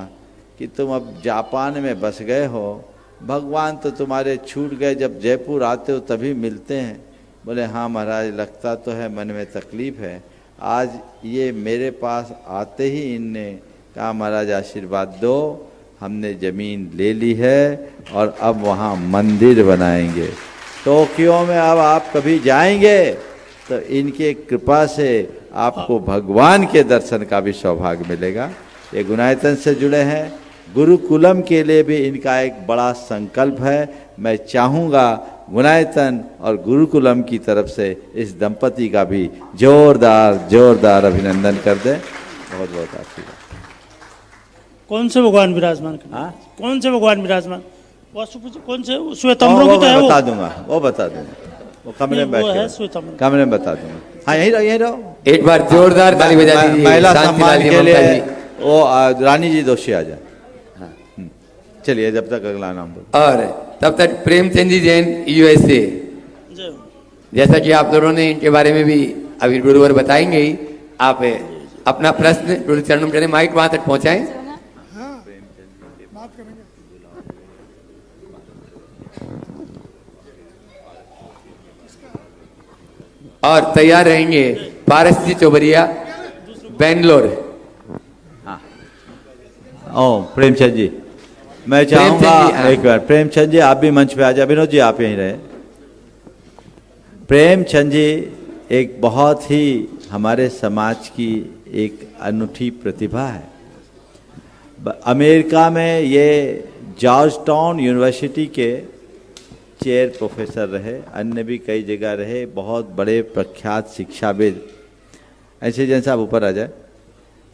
कि तुम अब जापान में बस गए हो, भगवान तो तुम्हारे छूट गए, जब जयपुर आते हो तभी मिलते हैं। बोले हाँ महाराज, लगता तो है, मन में तकलीफ है। आज ये मेरे पास आते ही इनने कहा, महाराज आशीर्वाद दो, हमने ज़मीन ले ली है और अब वहाँ मंदिर बनाएंगे। टोक्यो में अब आप कभी जाएंगे तो इनके कृपा से आपको भगवान के दर्शन का भी सौभाग्य मिलेगा। ये गुणायतन से जुड़े हैं। गुरुकुलम के लिए भी इनका एक बड़ा संकल्प है। मैं चाहूँगा गुणायतन और गुरुकुलम की तरफ से इस दंपति का भी जोरदार अभिनंदन कर दें। बहुत बहुत आशीर्वाद। कौन से भगवान विराजमान? हाँ, कौन से भगवान विराजमान? कौन से श्वेताम्बर की तो है, वो बता दूंगा, वो कमरे में बैठ के कमरे में बता दूंगा। हाँ यही रहो। एक बार जोरदार ताली बजा दीजिए। महिला सम्मान के लिए वो रानी जी दोषी आ जाए। हाँ, चलिए जब तक अगला नाम बोलो। और तब तक प्रेमचंद जी जैन USA, जैसा कि आप दोनों ने इनके बारे में भी अभी गुरुवर बताएंगे ही, आप अपना प्रश्न गुरु चरणों में करें, माइक वहां तक पहुंचाएं। और तैयार रहेंगे पारस जी चौबरिया, बेंगलोर। हाँ, ओ प्रेमचंद जी, मैं चाहूंगा एक बार प्रेमचंद जी आप भी मंच पे आ जाए। विनोद जी आप यहीं रहे। प्रेमचंद जी एक बहुत ही हमारे समाज की एक अनूठी प्रतिभा है। अमेरिका में ये जॉर्ज टाउन यूनिवर्सिटी के चेयर प्रोफेसर रहे, अन्य भी कई जगह रहे, बहुत बड़े प्रख्यात शिक्षाविद। ऐसे जैन साहब ऊपर आ जाए।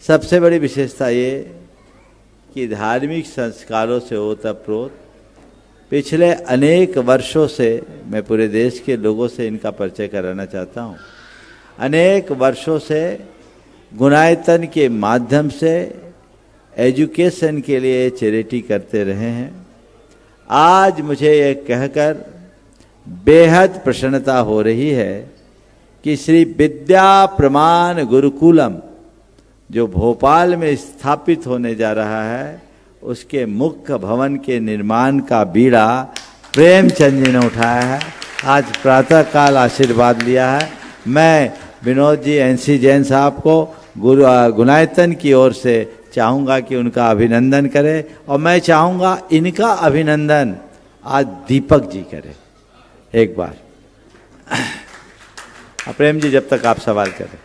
सबसे बड़ी विशेषता ये कि धार्मिक संस्कारों से ओतप्रोत पिछले अनेक वर्षों से, मैं पूरे देश के लोगों से इनका परिचय कराना चाहता हूँ, अनेक वर्षों से गुणायतन के माध्यम से एजुकेशन के लिए चैरिटी करते रहे हैं। आज मुझे ये कहकर बेहद प्रसन्नता हो रही है कि श्री विद्या प्रमाण गुरुकुलम जो भोपाल में स्थापित होने जा रहा है, उसके मुख्य भवन के निर्माण का बीड़ा प्रेमचंद जी ने उठाया है। आज प्रातःकाल आशीर्वाद लिया है। मैं विनोद जी NC जैन साहब को गुणायतन की ओर से चाहूँगा कि उनका अभिनंदन करें, और मैं चाहूँगा इनका अभिनंदन आज दीपक जी करें एक बार। प्रेम जी जब तक आप सवाल करें।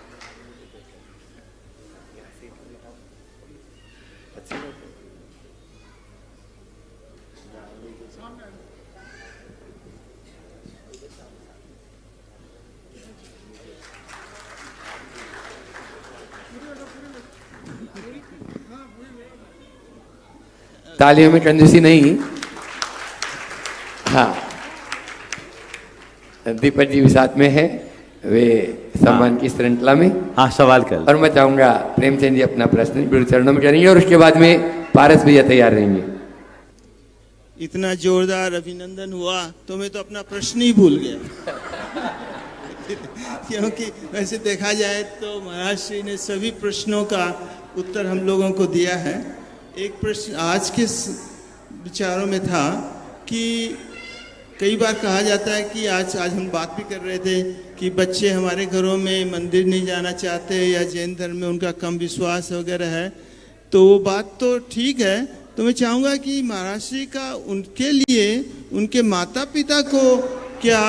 तालियों में कंजूसी नहीं। हाँ, दीपक जी भी साथ में है। वे सम्मान की श्रृंखला में। हाँ, सवाल कर। और मैं चाहूंगा प्रेमचंद जी अपना प्रश्न गुरु चरणों में करेंगे और उसके बाद में पारस भैया तैयार रहेंगे। इतना जोरदार अभिनंदन हुआ तो मैं तो अपना प्रश्न ही भूल गया क्योंकि वैसे देखा जाए तो महाराज श्री ने सभी प्रश्नों का उत्तर हम लोगों को दिया है। एक प्रश्न आज के विचारों में था कि कई बार कहा जाता है कि आज हम बात भी कर रहे थे कि बच्चे हमारे घरों में मंदिर नहीं जाना चाहते या जैन धर्म में उनका कम विश्वास वगैरह है, तो वो बात तो ठीक है। तो मैं चाहूँगा कि महाराज श्री का उनके लिए उनके माता पिता को क्या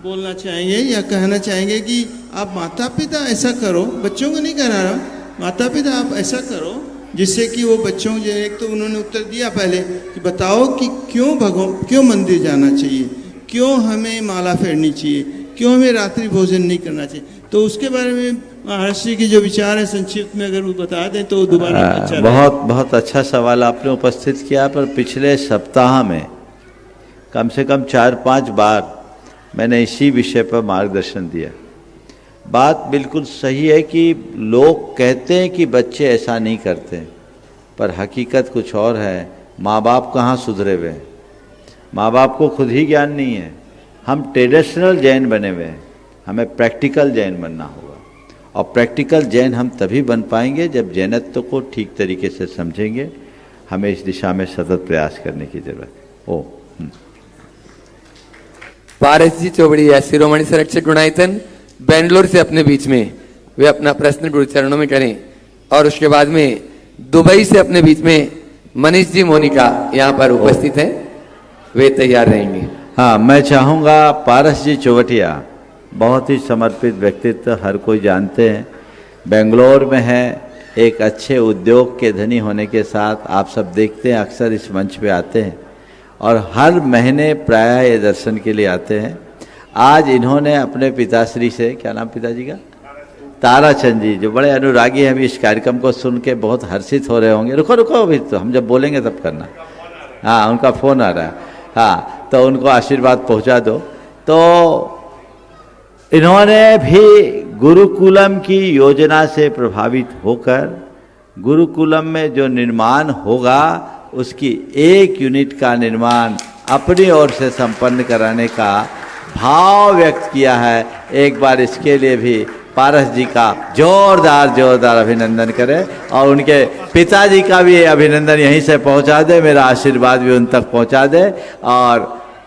बोलना चाहेंगे या कहना चाहेंगे कि आप माता पिता ऐसा करो, बच्चों को नहीं कह रहा, माता पिता आप ऐसा करो जिससे कि वो बच्चों जो एक तो उन्होंने उत्तर दिया पहले कि बताओ कि क्यों मंदिर जाना चाहिए, क्यों हमें माला फेरनी चाहिए, क्यों हमें रात्रि भोजन नहीं करना चाहिए। तो उसके बारे में महर्षि के जो विचार है संक्षिप्त में अगर वो बता दें तो दोबारा अच्छा बहुत अच्छा सवाल आपने उपस्थित किया। पर पिछले सप्ताह में कम से कम 4-5 बार मैंने इसी विषय पर मार्गदर्शन दिया। बात बिल्कुल सही है कि लोग कहते हैं कि बच्चे ऐसा नहीं करते, पर हकीकत कुछ और है। माँ बाप कहाँ सुधरे हुए हैं, माँ बाप को खुद ही ज्ञान नहीं है। हम ट्रेडिशनल जैन बने हुए हैं, हमें प्रैक्टिकल जैन बनना होगा। और प्रैक्टिकल जैन हम तभी बन पाएंगे जब जैनत्व को ठीक तरीके से समझेंगे। हमें इस दिशा में सतत प्रयास करने की जरूरत है। पारस जी चौबड़िया शिरोमणि संरक्षक गुणायतन बेंगलोर से अपने बीच में वे अपना प्रश्न गुरु चरणों में करें। और उसके बाद में दुबई से अपने बीच में मनीष जी मोनिका यहाँ पर उपस्थित हैं, वे तैयार रहेंगे। हाँ, मैं चाहूँगा पारस जी चौवटिया बहुत ही समर्पित व्यक्तित्व, हर कोई जानते हैं, बेंगलोर में है, एक अच्छे उद्योग के धनी होने के साथ आप सब देखते हैं अक्सर इस मंच पे आते हैं और हर महीने प्रायः ये दर्शन के लिए आते हैं। आज इन्होंने अपने पिताश्री से, क्या नाम पिताजी का, ताराचंद जी, जो बड़े अनुरागी हैं, अभी इस कार्यक्रम को सुन के बहुत हर्षित हो रहे होंगे। रुको अभी तो हम जब बोलेंगे तब करना। हाँ, उनका फ़ोन आ रहा है। हाँ, तो उनको आशीर्वाद पहुंचा दो। तो इन्होंने भी गुरुकुलम की योजना से प्रभावित होकर गुरुकुलम में जो निर्माण होगा उसकी 1 यूनिट का निर्माण अपनी ओर से संपन्न कराने का भाव व्यक्त किया है। एक बार इसके लिए भी पारस जी का जोरदार अभिनंदन करें और उनके पिताजी का भी अभिनंदन यहीं से पहुंचा दे, मेरा आशीर्वाद भी उन तक पहुंचा दे। और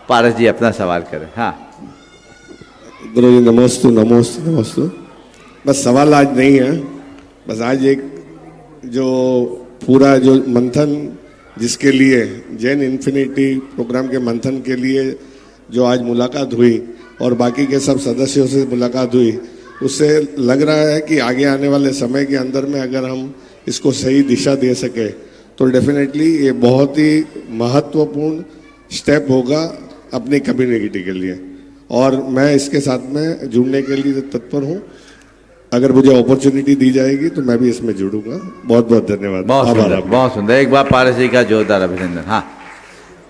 पारस जी अपना सवाल करें। हाँ गुरु जी नमोस्तु। बस सवाल आज नहीं है, बस आज एक जो पूरा जो मंथन जिसके लिए जैन इन्फिनिटी प्रोग्राम के मंथन के लिए जो आज मुलाकात हुई और बाकी के सब सदस्यों से मुलाकात हुई, उससे लग रहा है कि आगे आने वाले समय के अंदर में अगर हम इसको सही दिशा दे सके तो डेफिनेटली ये बहुत ही महत्वपूर्ण स्टेप होगा अपनी कम्युनिटी के लिए। और मैं इसके साथ में जुड़ने के लिए तत्पर हूँ। अगर मुझे अपॉर्चुनिटी दी जाएगी तो मैं भी इसमें जुड़ूंगा। बहुत बहुत धन्यवाद। बहुत सुंदर। एक बार पारस जी का जोरदार अभिनंदन। हाँ,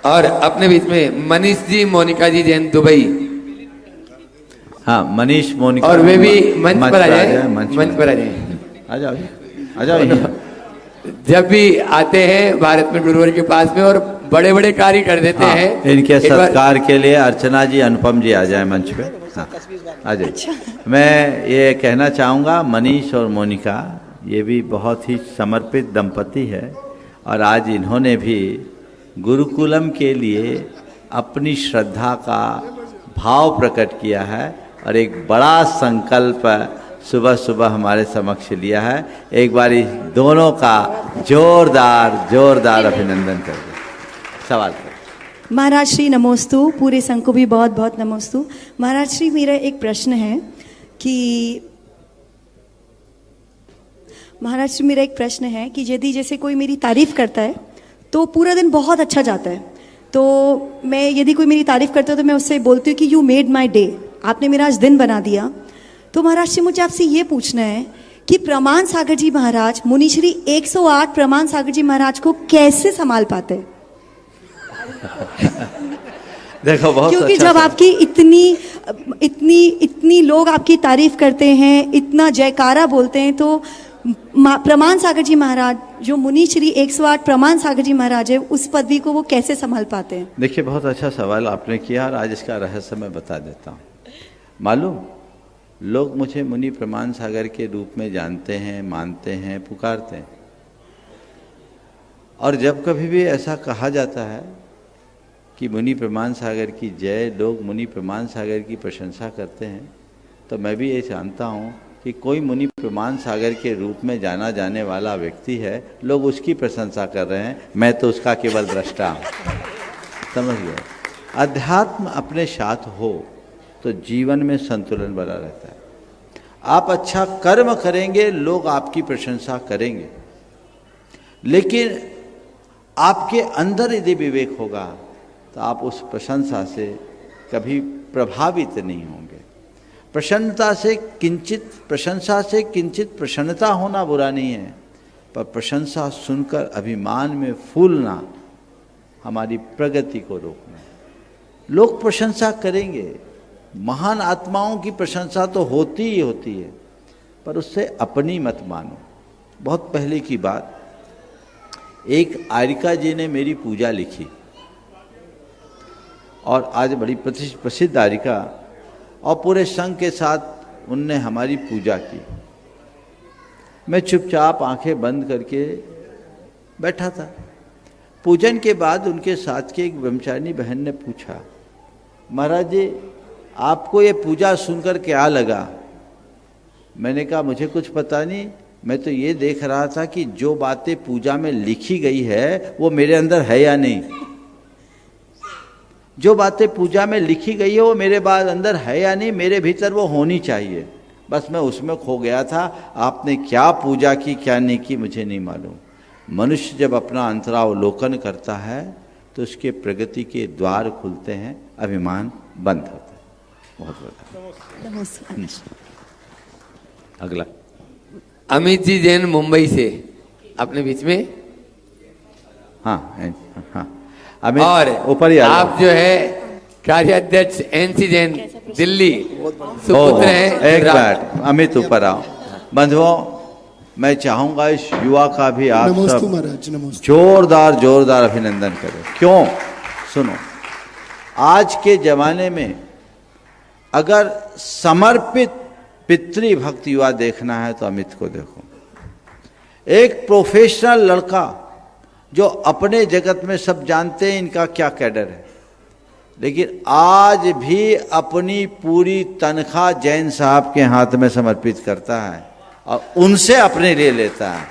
और अपने बीच में मनीष जी मोनिका जी जैन दुबई। हाँ, मनीष मोनिका और वे भी मंच पर आ जाए, मंच पर आ जाए। आ जाओ। जब भी आते हैं भारत में गुरुवर के पास में और बड़े बड़े कार्य कर देते हैं। इनके सत्कार के लिए अर्चना जी, अनुपम जी आ जाए मंच पे। हाँ, आ जाइए। अच्छा। मैं ये कहना चाहूँगा, मनीष और मोनिका ये भी बहुत ही समर्पित दंपति है और आज इन्होंने भी गुरुकुलम के लिए अपनी श्रद्धा का भाव प्रकट किया है और एक बड़ा संकल्प सुबह सुबह हमारे समक्ष लिया है। एक बार इस दोनों का जोरदार अभिनंदन कर दो। सवाल करें। महाराज श्री नमोस्तु। पूरे संघ को भी बहुत बहुत नमोस्तु। महाराज श्री, मेरा एक प्रश्न है कि यदि जैसे कोई मेरी तारीफ करता है तो पूरा दिन बहुत अच्छा जाता है, तो मैं यदि कोई मेरी तारीफ करता है तो मैं उससे बोलती हूँ कि यू मेड माई डे, आपने मेरा आज दिन बना दिया। तो महाराज जी, मुझे आपसे ये पूछना है कि प्रमाण सागर जी महाराज, मुनिश्री 108 प्रमाण सागर जी महाराज को कैसे संभाल पाते हैं? देखो, बहुत क्योंकि अच्छा जब आपकी इतनी इतनी लोग आपकी तारीफ करते हैं, इतना जयकारा बोलते हैं, तो प्रमाण सागर जी महाराज जो मुनि श्री 108 प्रमाण सागर जी महाराज है, उस पदवी को वो कैसे संभाल पाते हैं? देखिए, बहुत अच्छा सवाल आपने किया और आज इसका रहस्य मैं बता देता हूँ। मालूम, लोग मुझे मुनि प्रमाण सागर के रूप में जानते हैं, मानते हैं, पुकारते हैं। और जब कभी भी ऐसा कहा जाता है कि मुनि प्रमाण सागर की जय, लोग मुनि प्रमाण सागर की प्रशंसा करते हैं, तो मैं भी ये जानता हूँ कि कोई मुनि प्रमाण सागर के रूप में जाना जाने वाला व्यक्ति है, लोग उसकी प्रशंसा कर रहे हैं, मैं तो उसका केवल दृष्टा हूँ। समझ गए? अध्यात्म अपने साथ हो तो जीवन में संतुलन बना रहता है। आप अच्छा कर्म करेंगे, लोग आपकी प्रशंसा करेंगे, लेकिन आपके अंदर यदि विवेक होगा तो आप उस प्रशंसा से कभी प्रभावित नहीं होंगे। प्रसन्नता से किंचित, प्रशंसा से किंचित प्रसन्नता होना बुरा नहीं है, पर प्रशंसा सुनकर अभिमान में फूलना हमारी प्रगति को रोकना। लोग प्रशंसा करेंगे, महान आत्माओं की प्रशंसा तो होती ही होती है, पर उससे अपनी मत मानो। बहुत पहले की बात, एक आरिका जी ने मेरी पूजा लिखी और आज बड़ी प्रसिद्ध आरिका, और पूरे संघ के साथ उनने हमारी पूजा की। मैं चुपचाप आंखें बंद करके बैठा था। पूजन के बाद उनके साथ की एक ब्रह्मचारिणी बहन ने पूछा, महाराज जी आपको ये पूजा सुनकर क्या लगा? मैंने कहा मुझे कुछ पता नहीं, मैं तो ये देख रहा था कि जो बातें पूजा में लिखी गई है वो मेरे अंदर है या नहीं। जो बातें पूजा में लिखी गई है वो मेरे बाद अंदर है या नहीं, मेरे भीतर वो होनी चाहिए। बस मैं उसमें खो गया था। आपने क्या पूजा की क्या नहीं की मुझे नहीं मालूम। मनुष्य जब अपना अंतरावलोकन करता है तो उसके प्रगति के द्वार खुलते हैं, अभिमान बंद होता है। बहुत बहुत अगला अमित जी जैन मुंबई से अपने बीच में। हाँ हाँ अमित, और ऊपर ही आप जो है कार्याध्यक्ष एनसी जैन दिल्ली सुपुत्र हैं। एक मिनट अमित, ऊपर आओ। बंधुओं, मैं चाहूंगा इस युवा का भी आप सब जोरदार अभिनंदन करें। क्यों? सुनो, आज के जमाने में अगर समर्पित पितृभक्त युवा देखना है तो अमित को देखो। एक प्रोफेशनल लड़का जो अपने जगत में सब जानते हैं इनका क्या कैडर है, लेकिन आज भी अपनी पूरी तनख्वाह जैन साहब के हाथ में समर्पित करता है और उनसे अपने लिए लेता है।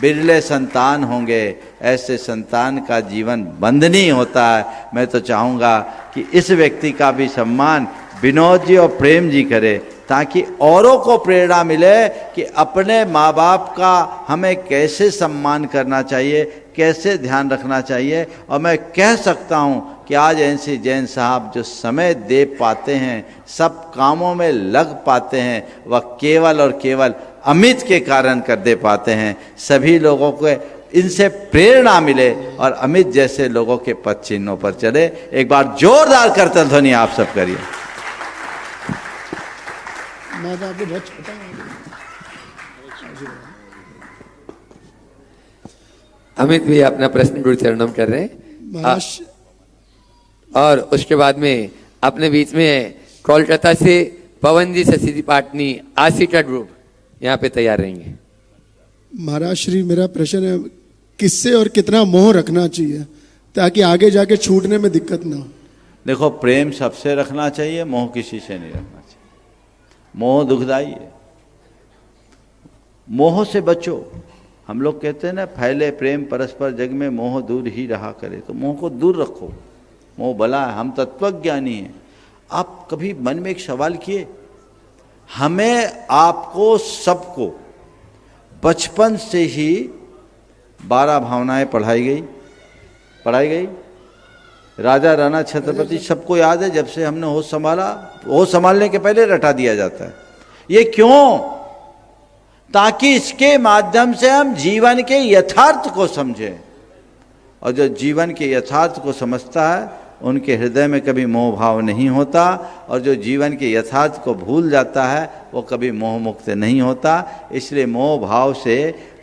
बिरले संतान होंगे, ऐसे संतान का जीवन बंधनीय होता है। मैं तो चाहूँगा कि इस व्यक्ति का भी सम्मान विनोद जी और प्रेम जी करे, ताकि औरों को प्रेरणा मिले कि अपने माँ बाप का हमें कैसे सम्मान करना चाहिए, कैसे ध्यान रखना चाहिए। और मैं कह सकता हूँ कि आज एनसी जैन साहब जो समय दे पाते हैं, सब कामों में लग पाते हैं, वह केवल और केवल अमित के कारण कर दे पाते हैं। सभी लोगों को इनसे प्रेरणा मिले और अमित जैसे लोगों के पद चिन्हों पर चले। एक बार जोरदार करतल ध्वनि आप सब करिए। मैं तो आपको बहुत छोटा अमित भी अपना प्रश्न गुरु चरणम कर रहे हैं। और उसके बाद में अपने बीच में कोलकाता से पवन जी ससीदी पाटनी आसिका ग्रुप यहाँ पे तैयार रहेंगे। महाराज श्री, मेरा प्रश्न है, किससे और कितना मोह रखना चाहिए ताकि आगे जाके छूटने में दिक्कत ना हो? देखो, प्रेम सबसे रखना चाहिए, मोह किसी से नहीं रखना चाहिए। मोह दुखदाई है, मोह से बचो। हम लोग कहते हैं ना, फैले प्रेम परस्पर जग में, मोह दूर ही रहा करे। तो मोह को दूर रखो, मोह भला है। हम तत्वज्ञानी हैं। आप कभी मन में एक सवाल किए, हमें आपको सबको बचपन से ही 12 भावनाएं पढ़ाई गई। राजा राणा छत्रपति सबको याद है। जब से हमने होश संभाला, होश संभालने के पहले रटा दिया जाता है। ये क्यों? ताकि इसके माध्यम से हम जीवन के यथार्थ को समझें। और जो जीवन के यथार्थ को समझता है उनके हृदय में कभी मोह भाव नहीं होता, और जो जीवन के यथार्थ को भूल जाता है वो कभी मोह मुक्त नहीं होता। इसलिए मोह भाव से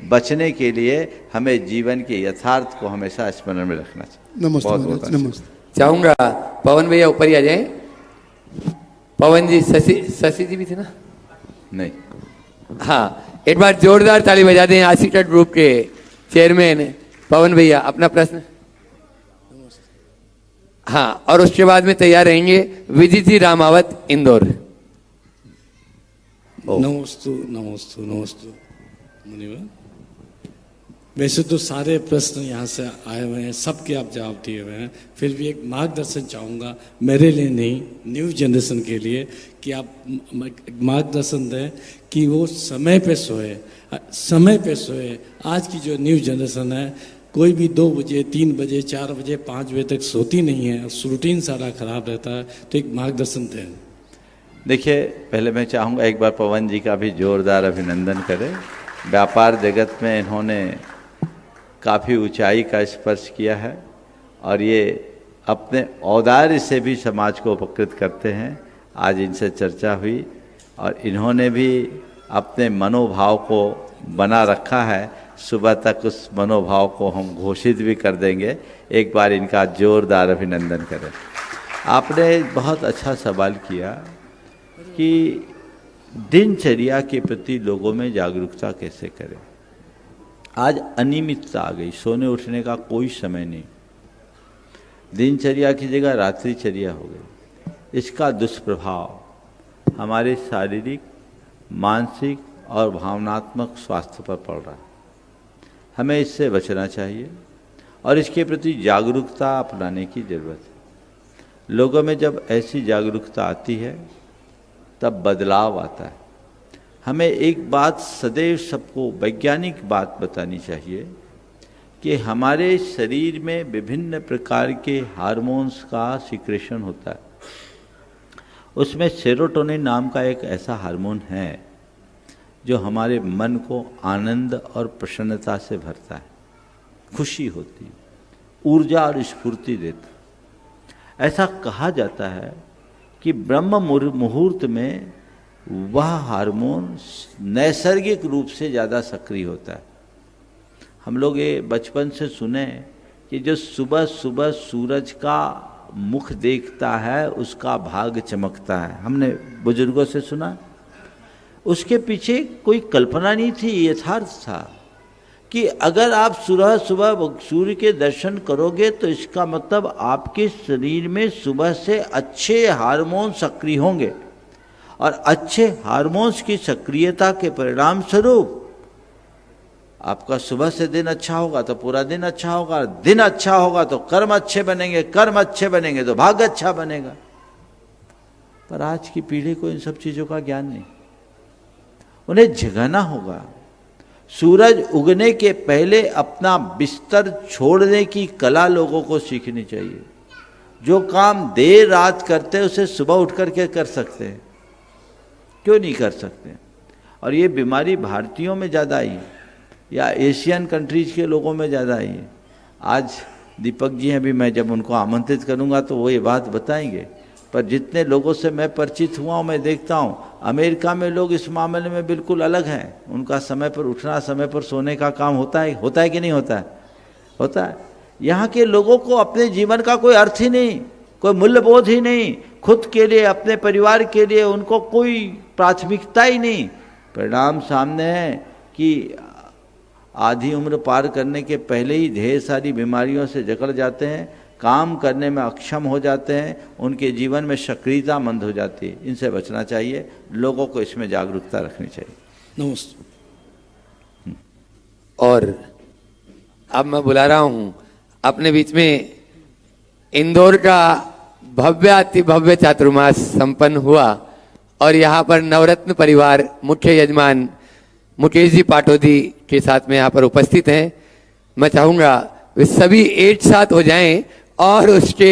बचने के लिए हमें जीवन के यथार्थ को हमेशा स्मरण में रखना चाहिए। नमस्ते बहुत महाराज, बहुत अच्छा। नमस्ते। चाहूंगा पवन भैया ऊपर ही आ जाएं। पवन जी, शशि जी भी थे ना? नहीं, हाँ, एक बार जोरदार ताली बजा दें आशीटट ग्रुप के चेयरमैन पवन भैया। अपना प्रश्न। हाँ, और उसके बाद में तैयार रहेंगे विजय जी रामावत, इंदौर। नमस्तु नमस्तु नमस्तु मुनिवर। वैसे तो सारे प्रश्न यहाँ से आए हुए हैं, सबके आप जवाब दिए हुए हैं, फिर भी एक मार्गदर्शन चाहूँगा, मेरे लिए नहीं, न्यू जनरेशन के लिए, कि आप मार्गदर्शन दें कि वो समय पे सोए, समय पे सोए। आज की जो न्यू जनरेशन है, कोई भी 2 बजे 3 बजे 4 बजे 5 बजे तक सोती नहीं है, रूटीन सारा खराब रहता है, तो एक मार्गदर्शन दें। देखिए, पहले मैं चाहूँगा एक बार पवन जी का भी जोरदार अभिनंदन करें। व्यापार जगत में इन्होंने काफ़ी ऊंचाई का स्पर्श किया है, और ये अपने औदार्य से भी समाज को उपकृत करते हैं। आज इनसे चर्चा हुई, और इन्होंने भी अपने मनोभाव को बना रखा है। सुबह तक उस मनोभाव को हम घोषित भी कर देंगे। एक बार इनका जोरदार अभिनंदन करें। आपने बहुत अच्छा सवाल किया कि दिनचर्या के प्रति लोगों में जागरूकता कैसे करें। आज अनियमितता आ गई, सोने उठने का कोई समय नहीं, दिनचर्या की जगह रात्रिचर्या हो गई। इसका दुष्प्रभाव हमारे शारीरिक, मानसिक और भावनात्मक स्वास्थ्य पर पड़ रहा है। हमें इससे बचना चाहिए और इसके प्रति जागरूकता अपनाने की ज़रूरत है। लोगों में जब ऐसी जागरूकता आती है तब बदलाव आता है। हमें एक बात सदैव सबको वैज्ञानिक बात बतानी चाहिए कि हमारे शरीर में विभिन्न प्रकार के हार्मोन्स का सिक्रेशन होता है। उसमें सेरोटोनिन नाम का एक ऐसा हार्मोन है जो हमारे मन को आनंद और प्रसन्नता से भरता है, खुशी होती है, ऊर्जा और स्फूर्ति देता। ऐसा कहा जाता है कि ब्रह्म मुहूर्त में वह हार्मोन नैसर्गिक रूप से ज़्यादा सक्रिय होता है। हम लोग ये बचपन से सुने कि जो सुबह सुबह सूरज का मुख देखता है उसका भाग चमकता है। हमने बुजुर्गों से सुना। उसके पीछे कोई कल्पना नहीं थी, यथार्थ था कि अगर आप सुबह सुबह सूर्य के दर्शन करोगे तो इसका मतलब आपके शरीर में सुबह से अच्छे हार्मोन सक्रिय होंगे, और अच्छे हार्मोन्स की सक्रियता के परिणाम स्वरूप आपका सुबह से दिन अच्छा होगा तो पूरा दिन अच्छा होगा, दिन अच्छा होगा तो कर्म अच्छे बनेंगे, कर्म अच्छे बनेंगे तो भाग्य अच्छा बनेगा। पर आज की पीढ़ी को इन सब चीज़ों का ज्ञान नहीं। उन्हें जगाना होगा। सूरज उगने के पहले अपना बिस्तर छोड़ने की कला लोगों को सीखनी चाहिए। जो काम देर रात करते उसे सुबह उठ करके कर सकते हैं, क्यों नहीं कर सकते? और ये बीमारी भारतीयों में ज़्यादा आई है या एशियन कंट्रीज के लोगों में ज़्यादा आई है। आज दीपक जी हैं, भी मैं जब उनको आमंत्रित करूंगा तो वो ये बात बताएंगे। पर जितने लोगों से मैं परिचित हुआ हूँ, मैं देखता हूँ अमेरिका में लोग इस मामले में बिल्कुल अलग हैं। उनका समय पर उठना, समय पर सोने का काम होता है कि नहीं होता है? होता है। यहाँ के लोगों को अपने जीवन का कोई अर्थ ही नहीं, कोई मूल्यबोध ही नहीं, खुद के लिए, अपने परिवार के लिए उनको कोई प्राथमिकता ही नहीं। परिणाम सामने है कि आधी उम्र पार करने के पहले ही ढेर सारी बीमारियों से जकड़ जाते हैं, काम करने में अक्षम हो जाते हैं, उनके जीवन में सक्रियता मंद हो जाती है। इनसे बचना चाहिए, लोगों को इसमें जागरूकता रखनी चाहिए। नमस्ते। और अब मैं बुला रहा हूं अपने बीच में, इंदौर का भव्य अति भव्य चातुर्मास संपन्न हुआ और यहाँ पर नवरत्न परिवार मुख्य यजमान मुकेश जी पाटोदी के साथ में यहाँ पर उपस्थित हैं। मैं चाहूंगा वे सभी एक साथ हो जाएं और उसके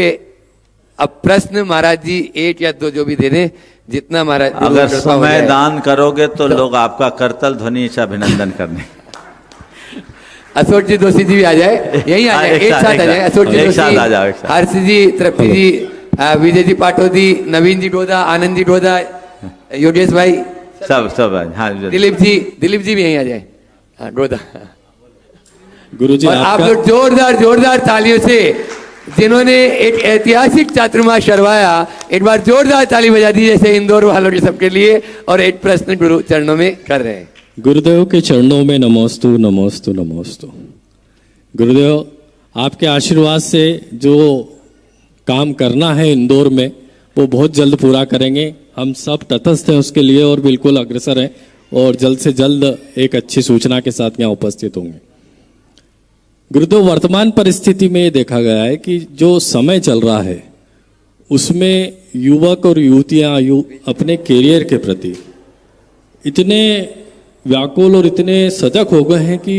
अब प्रश्न महाराज जी 1 या 2 जो भी दे दें, जितना महाराज। अगर समय दान करोगे तो लोग आपका करतल ध्वनि से अभिनंदन करने। अशोक जी जोशी जी भी आ जाए, यहीं आ जाए, एक साथ आ जाए। अशोक जी जोशी, हर्ष जी, तृप्ति जी, विजय जी पाटोदी, नवीन जी डोदा, आनंद जी डोदा, योगेश भाई, सब हाँ, दिलीप जी भी यहीं आ जाए। हाँ, डोदा। गुरुजी और आप लोग जोरदार तालियों से, जिन्होंने एक ऐतिहासिक चातुर्मास करवाया, एक बार जोरदार ताली बजा दी जैसे इंदौर वालों के सबके लिए। और एक प्रश्न गुरु चरणों में कर रहे हैं। गुरुदेव के चरणों में नमोस्तु नमोस्तु नमोस्तु। गुरुदेव, आपके आशीर्वाद से जो काम करना है इंदौर में वो बहुत जल्द पूरा करेंगे। हम सब तटस्थ हैं उसके लिए और बिल्कुल अग्रसर हैं और जल्द से जल्द एक अच्छी सूचना के साथ यहाँ उपस्थित होंगे। गुरुदेव, वर्तमान परिस्थिति में ये देखा गया है कि जो समय चल रहा है उसमें युवक और युवतियाँ अपने कैरियर के प्रति इतने व्याकुल और इतने सजग हो गए हैं कि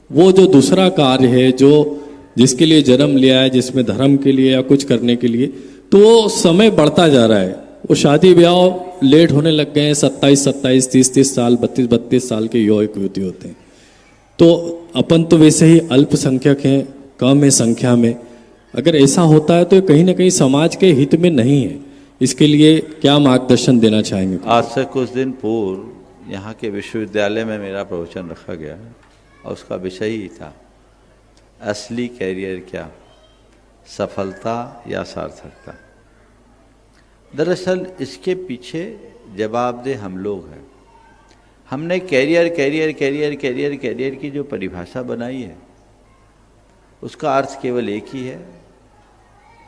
वो जो दूसरा कार्य है जो जिसके लिए जन्म लिया है, जिसमें धर्म के लिए या कुछ करने के लिए, तो वो समय बढ़ता जा रहा है। वो शादी ब्याह लेट होने लग गए हैं। 27, 30 साल, 32 साल के युवक युवती होते हैं। तो अपन तो वैसे ही अल्पसंख्यक हैं, कम है संख्या में। अगर ऐसा होता है तो कहीं ना कहीं समाज के हित में नहीं है। इसके लिए क्या मार्गदर्शन देना चाहेंगे? आज से कुछ दिन पूर्व यहाँ के विश्वविद्यालय में मेरा प्रवचन रखा गया और उसका विषय ही था असली कैरियर क्या, सफलता या सार्थकता। दरअसल इसके पीछे जवाबदेह हम लोग हैं। हमने career career career career career की जो परिभाषा बनाई है उसका अर्थ केवल एक ही है,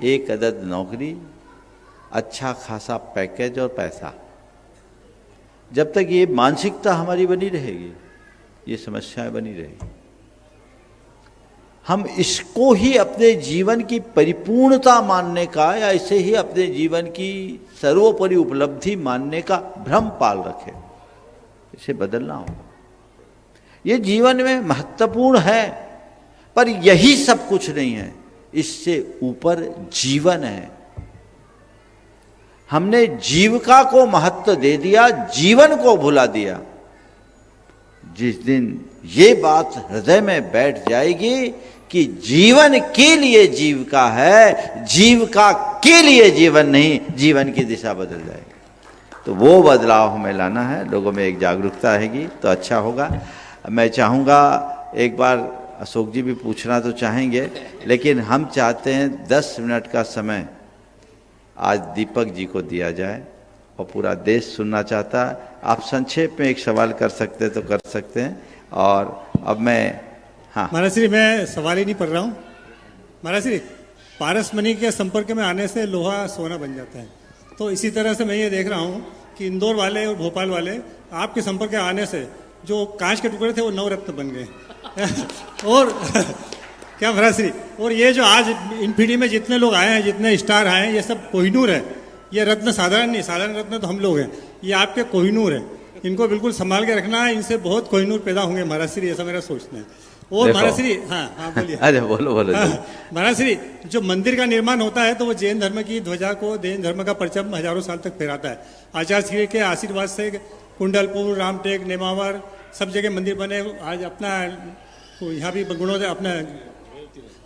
एक अदद नौकरी, अच्छा खासा पैकेज और पैसा। जब तक ये मानसिकता हमारी बनी रहेगी ये समस्याएं बनी रहेगी। हम इसको ही अपने जीवन की परिपूर्णता मानने का या इसे ही अपने जीवन की सर्वोपरि उपलब्धि मानने का भ्रम पाल रखे। इसे बदलना होगा। ये जीवन में महत्वपूर्ण है पर यही सब कुछ नहीं है, इससे ऊपर जीवन है। हमने जीविका को महत्व दे दिया, जीवन को भुला दिया। जिस दिन ये बात हृदय में बैठ जाएगी कि जीवन के लिए जीविका है, जीविका के लिए जीवन नहीं, जीवन की दिशा बदल जाएगी। तो वो बदलाव हमें लाना है, लोगों में एक जागरूकता आएगी तो अच्छा होगा। मैं चाहूँगा, एक बार अशोक जी भी पूछना तो चाहेंगे, लेकिन हम चाहते हैं 10 मिनट का समय आज दीपक जी को दिया जाए और पूरा देश सुनना चाहता है। आप संक्षेप में एक सवाल कर सकते तो कर सकते हैं। और अब मैं, हाँ महाराज श्री, मैं सवाल ही नहीं पढ़ रहा हूँ। महाराज श्री, पारसमणि के संपर्क में आने से लोहा सोना बन जाता है। तो इसी तरह से मैं ये देख रहा हूँ कि इंदौर वाले और भोपाल वाले आपके संपर्क में आने से जो कांच के टुकड़े थे वो नवरत्न बन गए। और क्या महाराज श्री, और ये जो आज इन पीढ़ी में जितने लोग आए हैं, जितने स्टार आए हैं, ये सब कोहिनूर है। ये रत्न साधारण नहीं, साधारण रत्न तो हम लोग हैं, ये आपके कोहिनूर है। इनको बिल्कुल संभाल के रखना है, इनसे बहुत कोहिनूर पैदा होंगे महाराज श्री, ऐसा मेरा सोचना है। और महाराज श्री, हाँ बोलिए। अरे बोलो। महाराज श्री, जो मंदिर का निर्माण होता है तो वो जैन धर्म की ध्वजा को, जैन धर्म का परचम हजारों साल तक फहराता है। आचार्य श्री के आशीर्वाद से कुंडलपुर, रामटेक, नेमावर सब जगह मंदिर बने। आज अपना यहाँ भी गुणोदय, अपना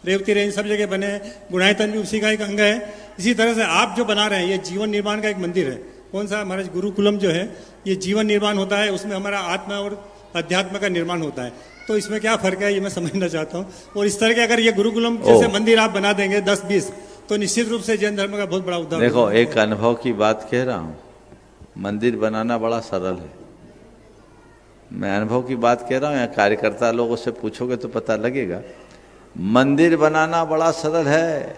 रेवती रेंज सब जगह बने। गुणायतन भी उसी का एक अंग है। इसी तरह से आप जो बना रहे हैं ये जीवन निर्माण का एक मंदिर है। कौन सा महाराज? गुरुकुलम जो है ये जीवन निर्माण होता है, उसमें हमारा आत्मा और अध्यात्म का निर्माण होता है। तो इसमें क्या फर्क है ये मैं समझना चाहता हूँ। और इस तरह के अगर ये गुरुकुलम जैसे मंदिर आप बना देंगे 10-20 तो निश्चित रूप से जैन धर्म का बहुत बड़ा उद्धार। देखो, एक अनुभव की बात कह रहा हूँ, मंदिर बनाना बड़ा सरल है। मैं अनुभव की बात कह रहा हूँ, यहाँ कार्यकर्ता लोगों से पूछोगे तो पता लगेगा। मंदिर बनाना बड़ा सरल है,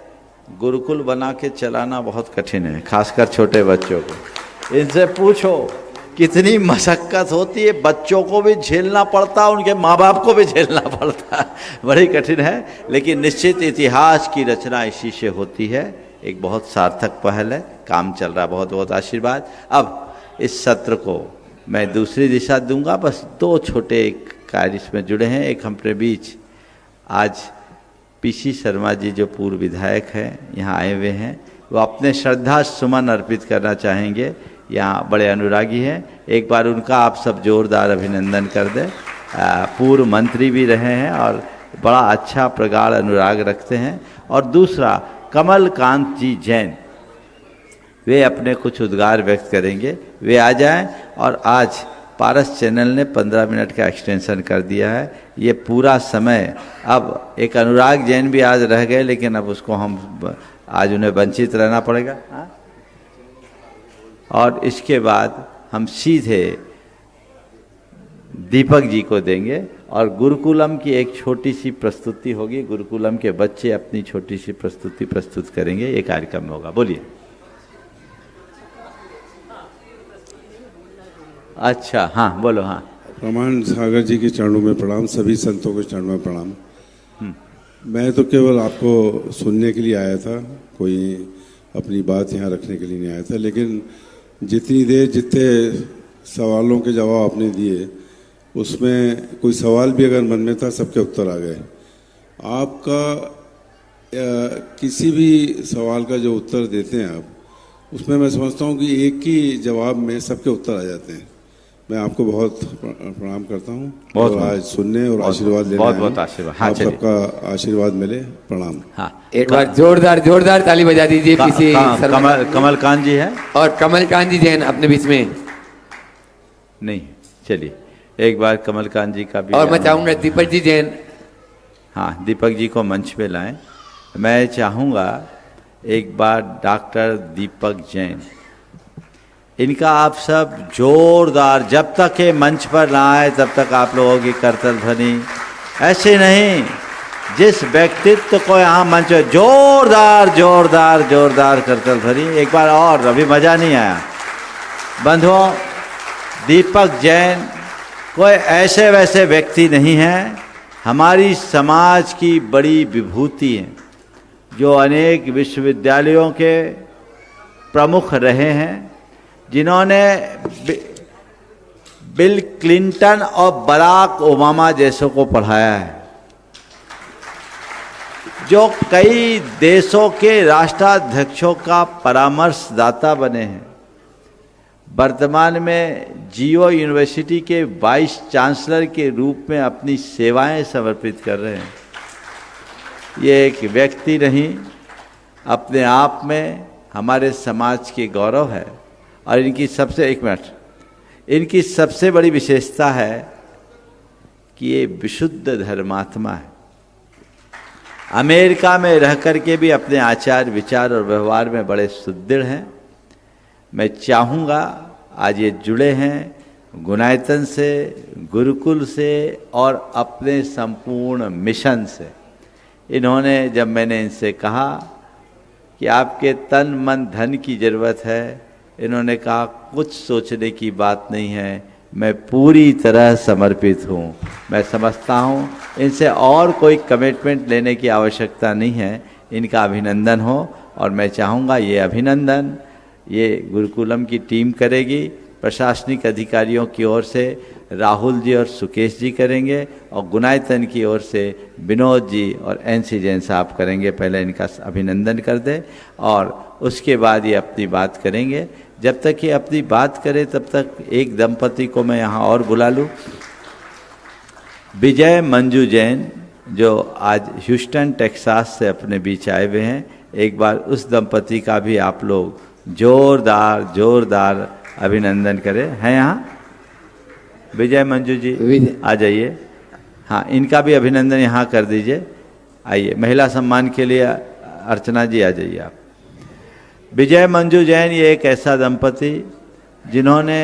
गुरुकुल बना के चलाना बहुत कठिन है, खासकर छोटे बच्चों को। इनसे पूछो कितनी मशक्कत होती है, बच्चों को भी झेलना पड़ता है, उनके माँ बाप को भी झेलना पड़ता है, बड़ी कठिन है। लेकिन निश्चित इतिहास की रचना इसी से होती है। एक बहुत सार्थक पहल है, काम चल रहा है, बहुत बहुत आशीर्वाद। अब इस सत्र को मैं दूसरी दिशा दूंगा, बस 2 छोटे कार्य इसमें जुड़े हैं। एक हमारे बीच आज पीसी शर्मा जी जो पूर्व विधायक हैं यहाँ आए हुए हैं, वो अपने श्रद्धा सुमन अर्पित करना चाहेंगे। यहाँ बड़े अनुरागी हैं, एक बार उनका आप सब जोरदार अभिनंदन कर दें। पूर्व मंत्री भी रहे हैं और बड़ा अच्छा प्रगाढ़ अनुराग रखते हैं। और दूसरा कमलकांत जी जैन, वे अपने कुछ उद्गार व्यक्त करेंगे, वे आ जाएं। और आज पारस चैनल ने 15 मिनट का एक्सटेंशन कर दिया है, ये पूरा समय। अब एक अनुराग जैन भी आज रह गए, लेकिन अब उसको हम आज उन्हें वंचित रहना पड़ेगा। और इसके बाद हम सीधे दीपक जी को देंगे और गुरुकुलम की एक छोटी सी प्रस्तुति होगी। गुरुकुलम के बच्चे अपनी छोटी सी प्रस्तुति प्रस्तुत करेंगे, ये कार्यक्रम होगा। बोलिए। अच्छा, हाँ बोलो। हाँ, प्रमाण सागर जी के चरणों में प्रणाम, सभी संतों के चरणों में प्रणाम। मैं तो केवल आपको सुनने के लिए आया था, कोई अपनी बात यहाँ रखने के लिए नहीं आया था। लेकिन जितनी देर जितने सवालों के जवाब आपने दिए, उसमें कोई सवाल भी अगर मन में था, सबके उत्तर आ गए। आपका किसी भी सवाल का जो उत्तर देते हैं आप, उसमें मैं समझता हूँ कि एक ही जवाब में सबके उत्तर आ जाते हैं। मैं आपको बहुत प्रणाम करता हूँ, बहुत और आज सुनने और आशीर्वाद लेने बहुत बहुत आशीर्वाद। हाँ, आप सबका आशीर्वाद मिले, प्रणाम। हाँ, एक बार जोरदार ताली बजा दीजिए किसी कमलकांत जी है और कमलकांत जी जैन अपने बीच में नहीं। चलिए एक बार कमलकांत जी का भी। और मैं चाहूंगा दीपक जी जैन। हाँ, दीपक जी को मंच पे लाएं। मैं चाहूँगा एक बार डॉक्टर दीपक जैन, इनका आप सब जोरदार, जब तक ये मंच पर ना आए तब तक आप लोगों की करतल ध्वनि ऐसे नहीं। जिस व्यक्तित्व को यहाँ मंच पे जोरदार जोरदार जोरदार करतल ध्वनि एक बार और, अभी मजा नहीं आया। बंधुओं, दीपक जैन कोई ऐसे वैसे व्यक्ति नहीं है, हमारी समाज की बड़ी विभूति हैं, जो अनेक विश्वविद्यालयों के प्रमुख रहे हैं, जिन्होंने बिल क्लिंटन और बराक ओबामा जैसों को पढ़ाया है, जो कई देशों के राष्ट्राध्यक्षों का परामर्शदाता बने हैं, वर्तमान में जियो यूनिवर्सिटी के वाइस चांसलर के रूप में अपनी सेवाएं समर्पित कर रहे हैं। ये एक व्यक्ति नहीं, अपने आप में हमारे समाज के गौरव है। और इनकी सबसे बड़ी विशेषता है कि ये विशुद्ध धर्मात्मा है। अमेरिका में रह कर के भी अपने आचार विचार और व्यवहार में बड़े सुदृढ़ हैं। मैं चाहूँगा, आज ये जुड़े हैं गुणायतन से, गुरुकुल से और अपने संपूर्ण मिशन से। इन्होंने, जब मैंने इनसे कहा कि आपके तन मन धन की ज़रूरत है, इन्होंने कहा कुछ सोचने की बात नहीं है, मैं पूरी तरह समर्पित हूँ। मैं समझता हूँ इनसे और कोई कमिटमेंट लेने की आवश्यकता नहीं है। इनका अभिनंदन हो, और मैं चाहूँगा ये अभिनंदन ये गुरुकुलम की टीम करेगी। प्रशासनिक अधिकारियों की ओर से राहुल जी और सुकेश जी करेंगे, और गुणायतन की ओर से विनोद जी और एनसी जैन साहब करेंगे। पहले इनका अभिनंदन कर दें और उसके बाद ये अपनी बात करेंगे। जब तक ये अपनी बात करे तब तक एक दंपति को मैं यहाँ और बुला लूँ, विजय मंजू जैन, जो आज ह्यूस्टन टेक्सास से अपने बीच आए हुए हैं। एक बार उस दंपति का भी आप लोग जोरदार अभिनंदन करें। हैं यहाँ विजय मंजू जी, आ जाइए। हाँ, इनका भी अभिनंदन यहाँ कर दीजिए। आइए, महिला सम्मान के लिए अर्चना जी आ जाइए आप। विजय मंजू जैन ये एक ऐसा दंपति जिन्होंने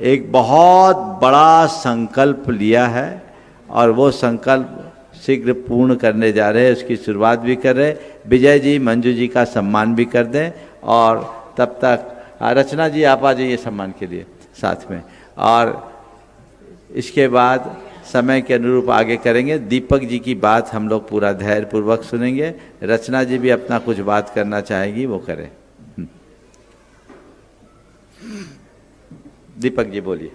एक बहुत बड़ा संकल्प लिया है, और वो संकल्प शीघ्र पूर्ण करने जा रहे हैं, उसकी शुरुआत भी कर रहे। विजय जी मंजू जी का सम्मान भी कर दें, और तब तक रचना जी आप आ जाइए सम्मान के लिए साथ में। और इसके बाद समय के अनुरूप आगे करेंगे। दीपक जी की बात हम लोग पूरा धैर्यपूर्वक सुनेंगे। रचना जी भी अपना कुछ बात करना चाहेगी, वो करें। दीपक जी बोलिए।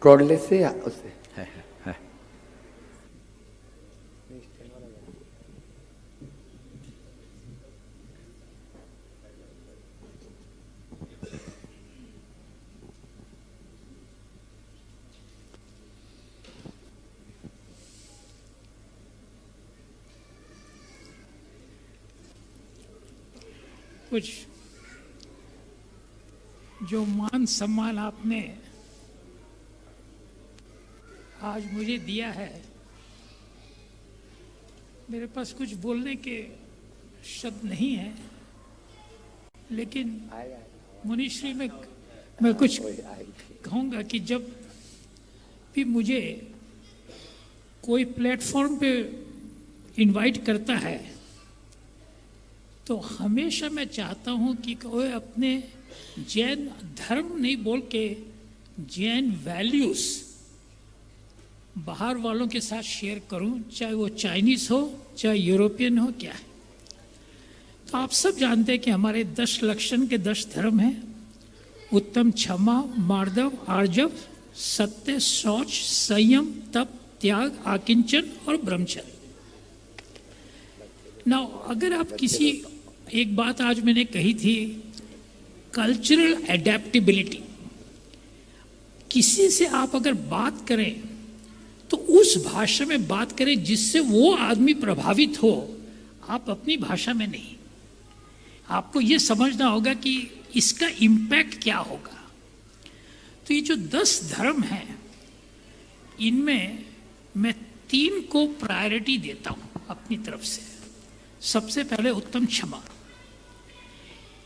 कॉर्डलेस से या उससे? कुछ जो मान सम्मान आपने आज मुझे दिया है, मेरे पास कुछ बोलने के शब्द नहीं है, लेकिन मुनिश्री में मैं कुछ कहूँगा कि जब भी मुझे कोई प्लेटफॉर्म पे इनवाइट करता है तो हमेशा मैं चाहता हूँ कि कोई अपने जैन धर्म नहीं बोल के जैन वैल्यूज़ बाहर वालों के साथ शेयर करूं, चाहे वो चाइनीज़ हो चाहे यूरोपियन हो, क्या है। तो आप सब जानते हैं कि हमारे 10 लक्षण के 10 धर्म हैं। उत्तम, क्षमा, मार्दव, आर्जव, सत्य, शौच, संयम, तप, त्याग, आकिंचन और ब्रह्मचर्य। ना अगर आप किसी, एक बात आज मैंने कही थी, कल्चरल एडेप्टेबिलिटी, किसी से आप अगर बात करें तो उस भाषा में बात करें जिससे वो आदमी प्रभावित हो, आप अपनी भाषा में नहीं। आपको ये समझना होगा कि इसका इम्पैक्ट क्या होगा। तो ये जो 10 धर्म हैं, इनमें मैं 3 को प्रायोरिटी देता हूं अपनी तरफ से। सबसे पहले उत्तम क्षमा।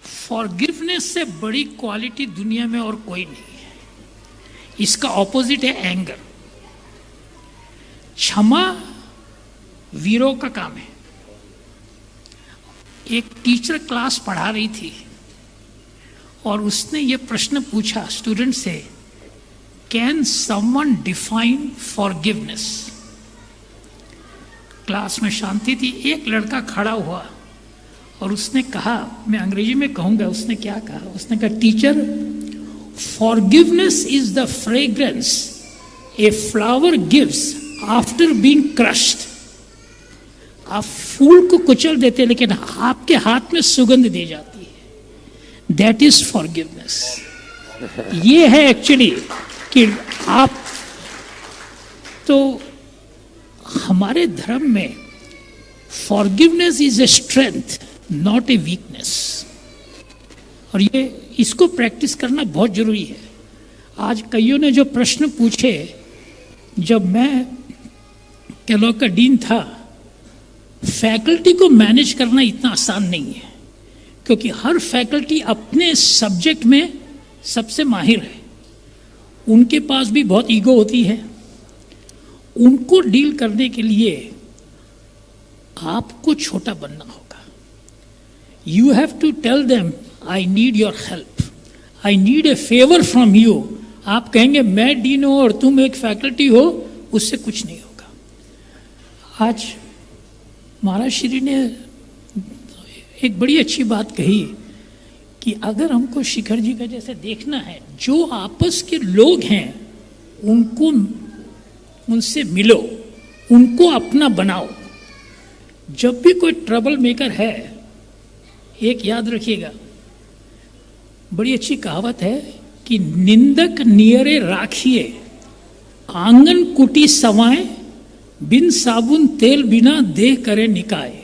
फॉरगिवनेस से बड़ी क्वालिटी दुनिया में और कोई नहीं है। इसका ऑपोजिट है एंगर। क्षमा वीरों का काम है। एक टीचर क्लास पढ़ा रही थी और उसने ये प्रश्न पूछा स्टूडेंट से, can someone define forgiveness. Class में शांति थी। एक लड़का खड़ा हुआ और उसने कहा, मैं अंग्रेजी में कहूंगा, उसने क्या कहा, उसने कहा, teacher, forgiveness is the fragrance a flower gives after being crushed. आप फूल को कुचल देते लेकिन आपके हाथ में सुगंध दी जाती है। That is forgiveness. ये है एक्चुअली कि आप, तो हमारे धर्म में forgiveness is a strength, not a weakness. और ये, इसको प्रैक्टिस करना बहुत जरूरी है। आज कईयों ने जो प्रश्न पूछे, जब मैं केलॉग का डीन था, फैकल्टी को मैनेज करना इतना आसान नहीं है, क्योंकि हर फैकल्टी अपने सब्जेक्ट में सबसे माहिर है। उनके पास भी बहुत ईगो होती है। उनको डील करने के लिए आपको छोटा बनना होगा। You have to tell them, I need your help, I need a favour from you. आप कहेंगे मैं डीन हूं और तुम एक फैकल्टी हो, उससे कुछ नहीं होगा। आज महाराज श्री ने एक बड़ी अच्छी बात कही कि अगर हमको शिखर जी का जैसे देखना है, जो आपस के लोग हैं उनको, उनसे मिलो, उनको अपना बनाओ। जब भी कोई ट्रबल मेकर है, एक याद रखिएगा, बड़ी अच्छी कहावत है कि निंदक नियरे राखिए, आंगन कुटी सवाएं, बिन साबुन तेल बिना देह करे निकाय।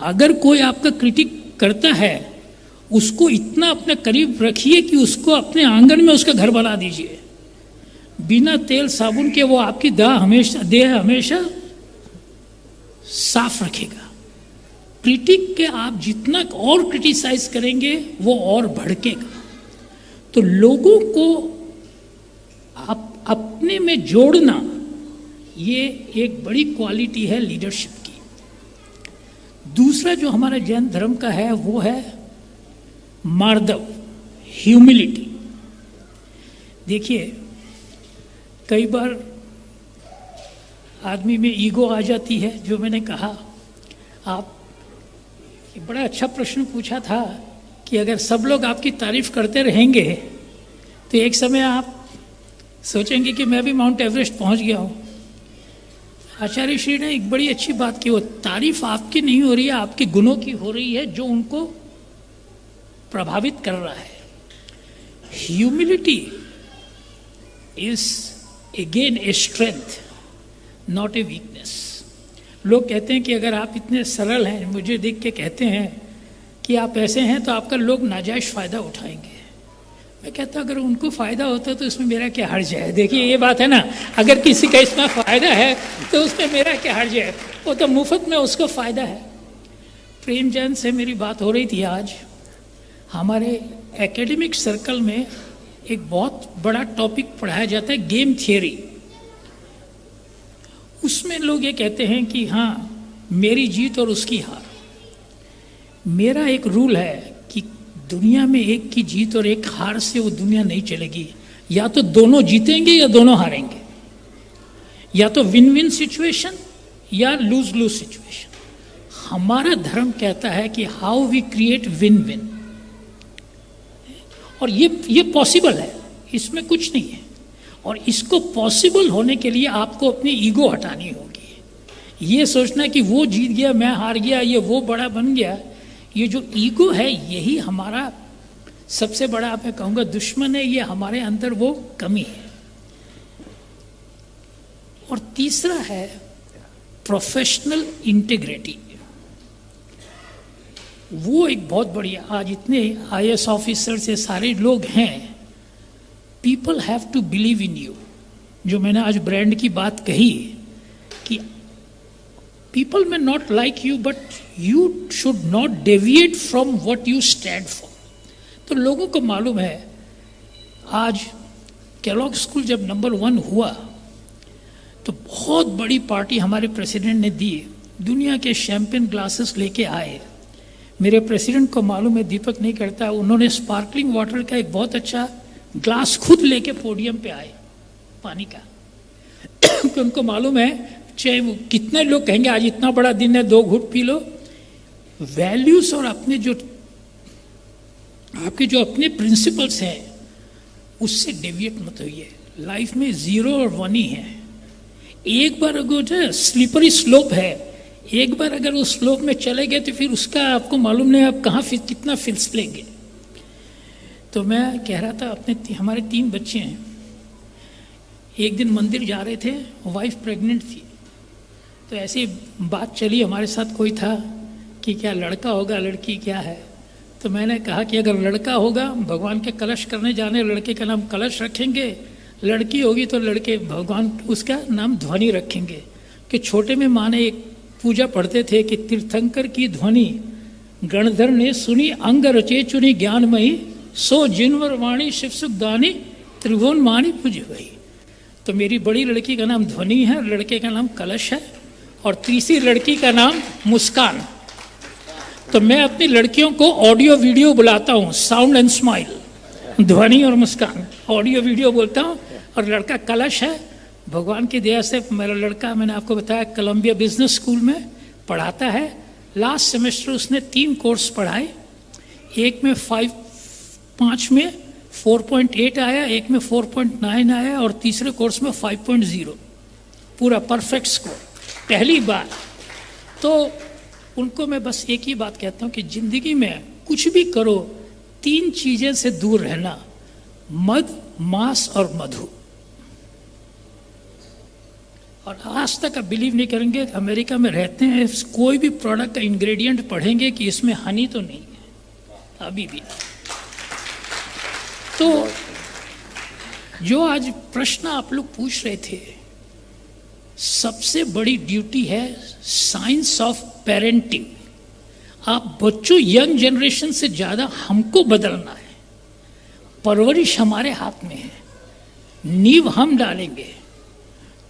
अगर कोई आपका क्रिटिक करता है, उसको इतना अपने करीब रखिए कि उसको अपने आंगन में उसका घर बना दीजिए। बिना तेल साबुन के वो आपकी देह हमेशा साफ रखेगा। क्रिटिक के आप जितना और क्रिटिसाइज करेंगे वो और भड़केगा। तो लोगों को आप अपने में जोड़ना, ये एक बड़ी क्वालिटी है लीडरशिप की। दूसरा जो हमारा जैन धर्म का है वो है मार्दव, ह्यूमिलिटी। देखिए, कई बार आदमी में ईगो आ जाती है। जो मैंने कहा, आप बड़ा अच्छा प्रश्न पूछा था कि अगर सब लोग आपकी तारीफ करते रहेंगे तो एक समय आप सोचेंगे कि मैं भी माउंट एवरेस्ट पहुंच गया हूं। आचार्य श्री ने एक बड़ी अच्छी बात की, वो तारीफ आपकी नहीं हो रही है, आपके गुणों की हो रही है जो उनको प्रभावित कर रहा है। Humility is again a strength, not a weakness. लोग कहते हैं कि अगर आप इतने सरल हैं, मुझे देख के कहते हैं कि आप ऐसे हैं तो आपका लोग नाजायज फ़ायदा उठाएंगे। मैं कहता अगर उनको फ़ायदा होता तो इसमें मेरा क्या हर्ज है। देखिए ये बात है ना, अगर किसी का इसमें फ़ायदा है तो उसमें मेरा क्या हर्ज है, वो तो मुफ्त में उसको फ़ायदा है। प्रेमचंद से मेरी बात हो रही थी आज। हमारे एकेडमिक सर्कल में एक बहुत बड़ा टॉपिक पढ़ाया जाता है, गेम थियरी। उसमें लोग ये कहते हैं कि हाँ मेरी जीत और उसकी हार। मेरा एक रूल है कि दुनिया में एक की जीत और एक हार से वो दुनिया नहीं चलेगी। या तो दोनों जीतेंगे या दोनों हारेंगे, या तो विन विन सिचुएशन या लूज लूज सिचुएशन। हमारा धर्म कहता है कि how we create win win, और ये पॉसिबल है, इसमें कुछ नहीं है। और इसको पॉसिबल होने के लिए आपको अपनी ईगो हटानी होगी। ये सोचना कि वो जीत गया मैं हार गया, ये वो बड़ा बन गया, ये जो ईगो है यही हमारा सबसे बड़ा मैं कहूँगा दुश्मन है। ये हमारे अंदर वो कमी है। और तीसरा है प्रोफेशनल इंटीग्रिटी। वो एक बहुत बढ़िया, आज इतने IAS ऑफिसर से सारे लोग हैं, people have to believe in you. जो मैंने आज ब्रांड की बात कही कि पीपल में not like you but you should not deviate from what you stand for. तो लोगों को मालूम है, आज केलॉग स्कूल जब नंबर 1 हुआ तो बहुत बड़ी पार्टी हमारे प्रेसिडेंट ने दी, दुनिया के शैंपेन ग्लासेस लेके आए। मेरे प्रेसिडेंट को मालूम है, दीपक नहीं करता, उन्होंने स्पार्कलिंग वाटर का एक बहुत अच्छा ग्लास खुद लेके पोडियम पे आए पानी का। क्योंकि उनको मालूम है, चाहे वो कितने लोग कहेंगे आज इतना बड़ा दिन है 2 घूंट पी लो, वैल्यूज और अपने जो आपके जो अपने प्रिंसिपल्स हैं उससे डेविएट मत होइए। लाइफ में 0 और 1 ही है। एक बार अगर जो स्लिपरी स्लोप है, एक बार अगर उस स्लोप में चले गए तो फिर उसका आपको मालूम नहीं आप कहाँ कितना फिसलेंगे। तो मैं कह रहा था अपने हमारे 3 बच्चे हैं, एक दिन मंदिर जा रहे थे, वाइफ प्रेग्नेंट थी, तो ऐसी बात चली, हमारे साथ कोई था कि क्या लड़का होगा लड़की क्या है। तो मैंने कहा कि अगर लड़का होगा भगवान के कलश करने जाने, लड़के का नाम कलश रखेंगे, लड़की होगी तो लड़के भगवान उसका नाम ध्वनि रखेंगे। कि छोटे में माने एक पूजा पढ़ते थे कि तीर्थंकर की ध्वनि गणधर ने सुनी, अंग रचे चुनी ज्ञानमयी, सो जिनवर वाणी शिव सुख दानी, त्रिभुवन मानी पूज वही। तो मेरी बड़ी लड़की का नाम ध्वनि है, लड़के का नाम कलश है, और तीसरी लड़की का नाम मुस्कान। तो मैं अपनी लड़कियों को ऑडियो वीडियो बुलाता हूँ, साउंड एंड स्माइल, ध्वनि और मुस्कान, ऑडियो वीडियो बोलता हूँ। और लड़का कलश है, भगवान की दया से मेरा लड़का, मैंने आपको बताया, कोलंबिया बिजनेस स्कूल में पढ़ाता है। लास्ट सेमेस्टर उसने 3 कोर्स पढ़ाए, एक में 5 में 4.8 आया, एक में 4.9 आया, और तीसरे कोर्स में 5.0, पूरा परफेक्ट स्कोर पहली बार। तो उनको मैं बस एक ही बात कहता हूँ कि जिंदगी में कुछ भी करो, 3 चीजें से दूर रहना, मद, मांस और मधु। और आज तक आप बिलीव नहीं करेंगे, अमेरिका में रहते हैं, कोई भी प्रोडक्ट का इंग्रेडिएंट पढ़ेंगे कि इसमें हनी तो नहीं है अभी भी। तो जो आज प्रश्न आप लोग पूछ रहे थे, सबसे बड़ी ड्यूटी है साइंस ऑफ पेरेंटिंग। आप बच्चों, यंग जनरेशन से ज़्यादा हमको बदलना है। परवरिश हमारे हाथ में है, नींव हम डालेंगे।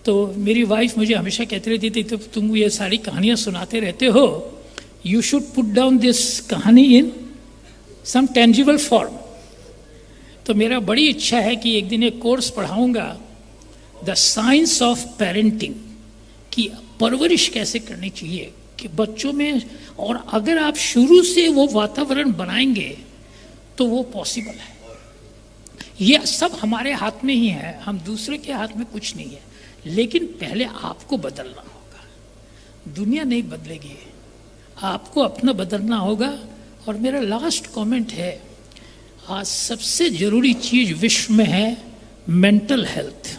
तो मेरी वाइफ मुझे हमेशा कहती रहती थी, तो तुम ये सारी कहानियाँ सुनाते रहते हो, you should put down this कहानी इन सम टेंजिबल फॉर्म। तो मेरा बड़ी इच्छा है कि एक दिन एक कोर्स पढ़ाऊंगा, द साइंस ऑफ पेरेंटिंग, कि परवरिश कैसे करनी चाहिए कि बच्चों में। और अगर आप शुरू से वो वातावरण बनाएंगे तो वो पॉसिबल है। ये सब हमारे हाथ में ही है, हम दूसरे के हाथ में कुछ नहीं है। लेकिन पहले आपको बदलना होगा, दुनिया नहीं बदलेगी, आपको अपना बदलना होगा। और मेरा लास्ट कमेंट है, आज सबसे जरूरी चीज विश्व में है मेंटल हेल्थ।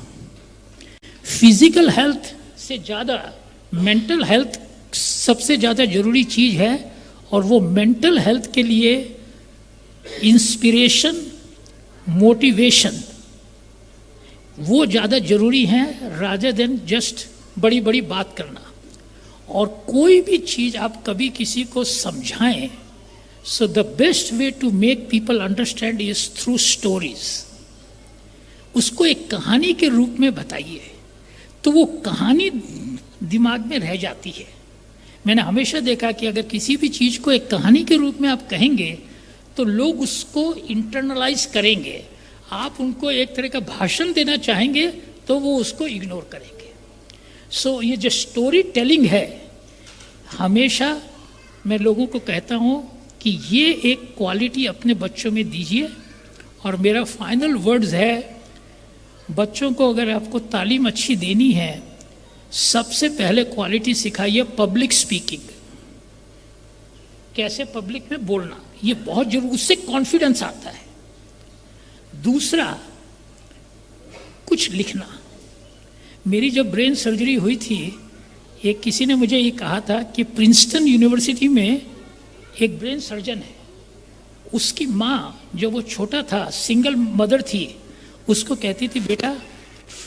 फिजिकल हेल्थ से ज़्यादा मेंटल हेल्थ सबसे ज़्यादा जरूरी चीज है। और वो मेंटल हेल्थ के लिए इंस्पिरेशन, मोटिवेशन वो ज़्यादा ज़रूरी है रादर देन जस्ट बड़ी बड़ी बात करना। और कोई भी चीज़ आप कभी किसी को समझाएं, so the best way to make people understand is through stories. उसको एक कहानी के रूप में बताइए तो वो कहानी दिमाग में रह जाती है। मैंने हमेशा देखा कि अगर किसी भी चीज़ को एक कहानी के रूप में आप कहेंगे तो लोग उसको इंटरनलाइज करेंगे। आप उनको एक तरह का भाषण देना चाहेंगे तो वो उसको इग्नोर करेंगे। सो ये जो स्टोरी टेलिंग है, हमेशा मैं लोगों को कहता हूँ कि ये एक क्वालिटी अपने बच्चों में दीजिए। और मेरा फाइनल वर्ड्स है, बच्चों को अगर आपको तालीम अच्छी देनी है, सबसे पहले क्वालिटी सिखाइए पब्लिक स्पीकिंग। कैसे पब्लिक में बोलना, ये बहुत जरूरी, उससे कॉन्फिडेंस आता है। दूसरा, कुछ लिखना। मेरी जब ब्रेन सर्जरी हुई थी, एक किसी ने मुझे ये कहा था कि प्रिंसटन यूनिवर्सिटी में एक ब्रेन सर्जन है, उसकी माँ जो वो छोटा था, सिंगल मदर थी, उसको कहती थी बेटा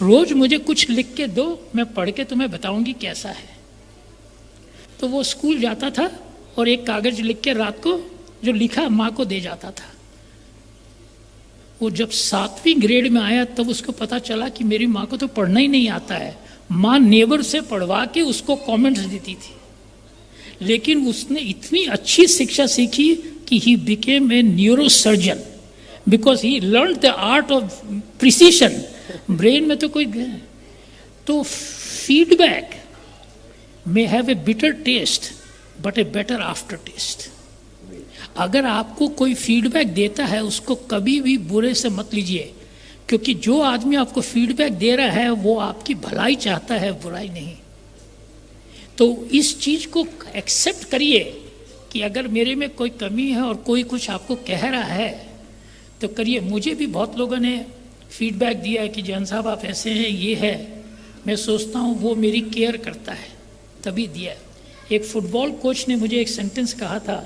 रोज मुझे कुछ लिख के दो, मैं पढ़ के तुम्हें बताऊंगी कैसा है। तो वो स्कूल जाता था और एक कागज लिख के रात को जो लिखा माँ को दे जाता था। वो जब 7वीं ग्रेड में आया तब उसको पता चला कि मेरी माँ को तो पढ़ना ही नहीं आता है। माँ नेबर से पढ़वा के उसको कमेंट्स देती थी, लेकिन उसने इतनी अच्छी शिक्षा सीखी कि he became a neuro surgeon because he learn the art of precision. Brain में तो कोई तो feedback may have a bitter taste but a better aftertaste. अगर आपको कोई फीडबैक देता है उसको कभी भी बुरे से मत लीजिए, क्योंकि जो आदमी आपको फीडबैक दे रहा है वो आपकी भलाई चाहता है, बुराई नहीं। तो इस चीज़ को एक्सेप्ट करिए कि अगर मेरे में कोई कमी है और कोई कुछ आपको कह रहा है तो करिए। मुझे भी बहुत लोगों ने फीडबैक दिया है कि जैन साहब आप ऐसे हैं, ये है। मैं सोचता हूँ वो मेरी केयर करता है तभी दिया। एक फुटबॉल कोच ने मुझे एक सेंटेंस कहा था,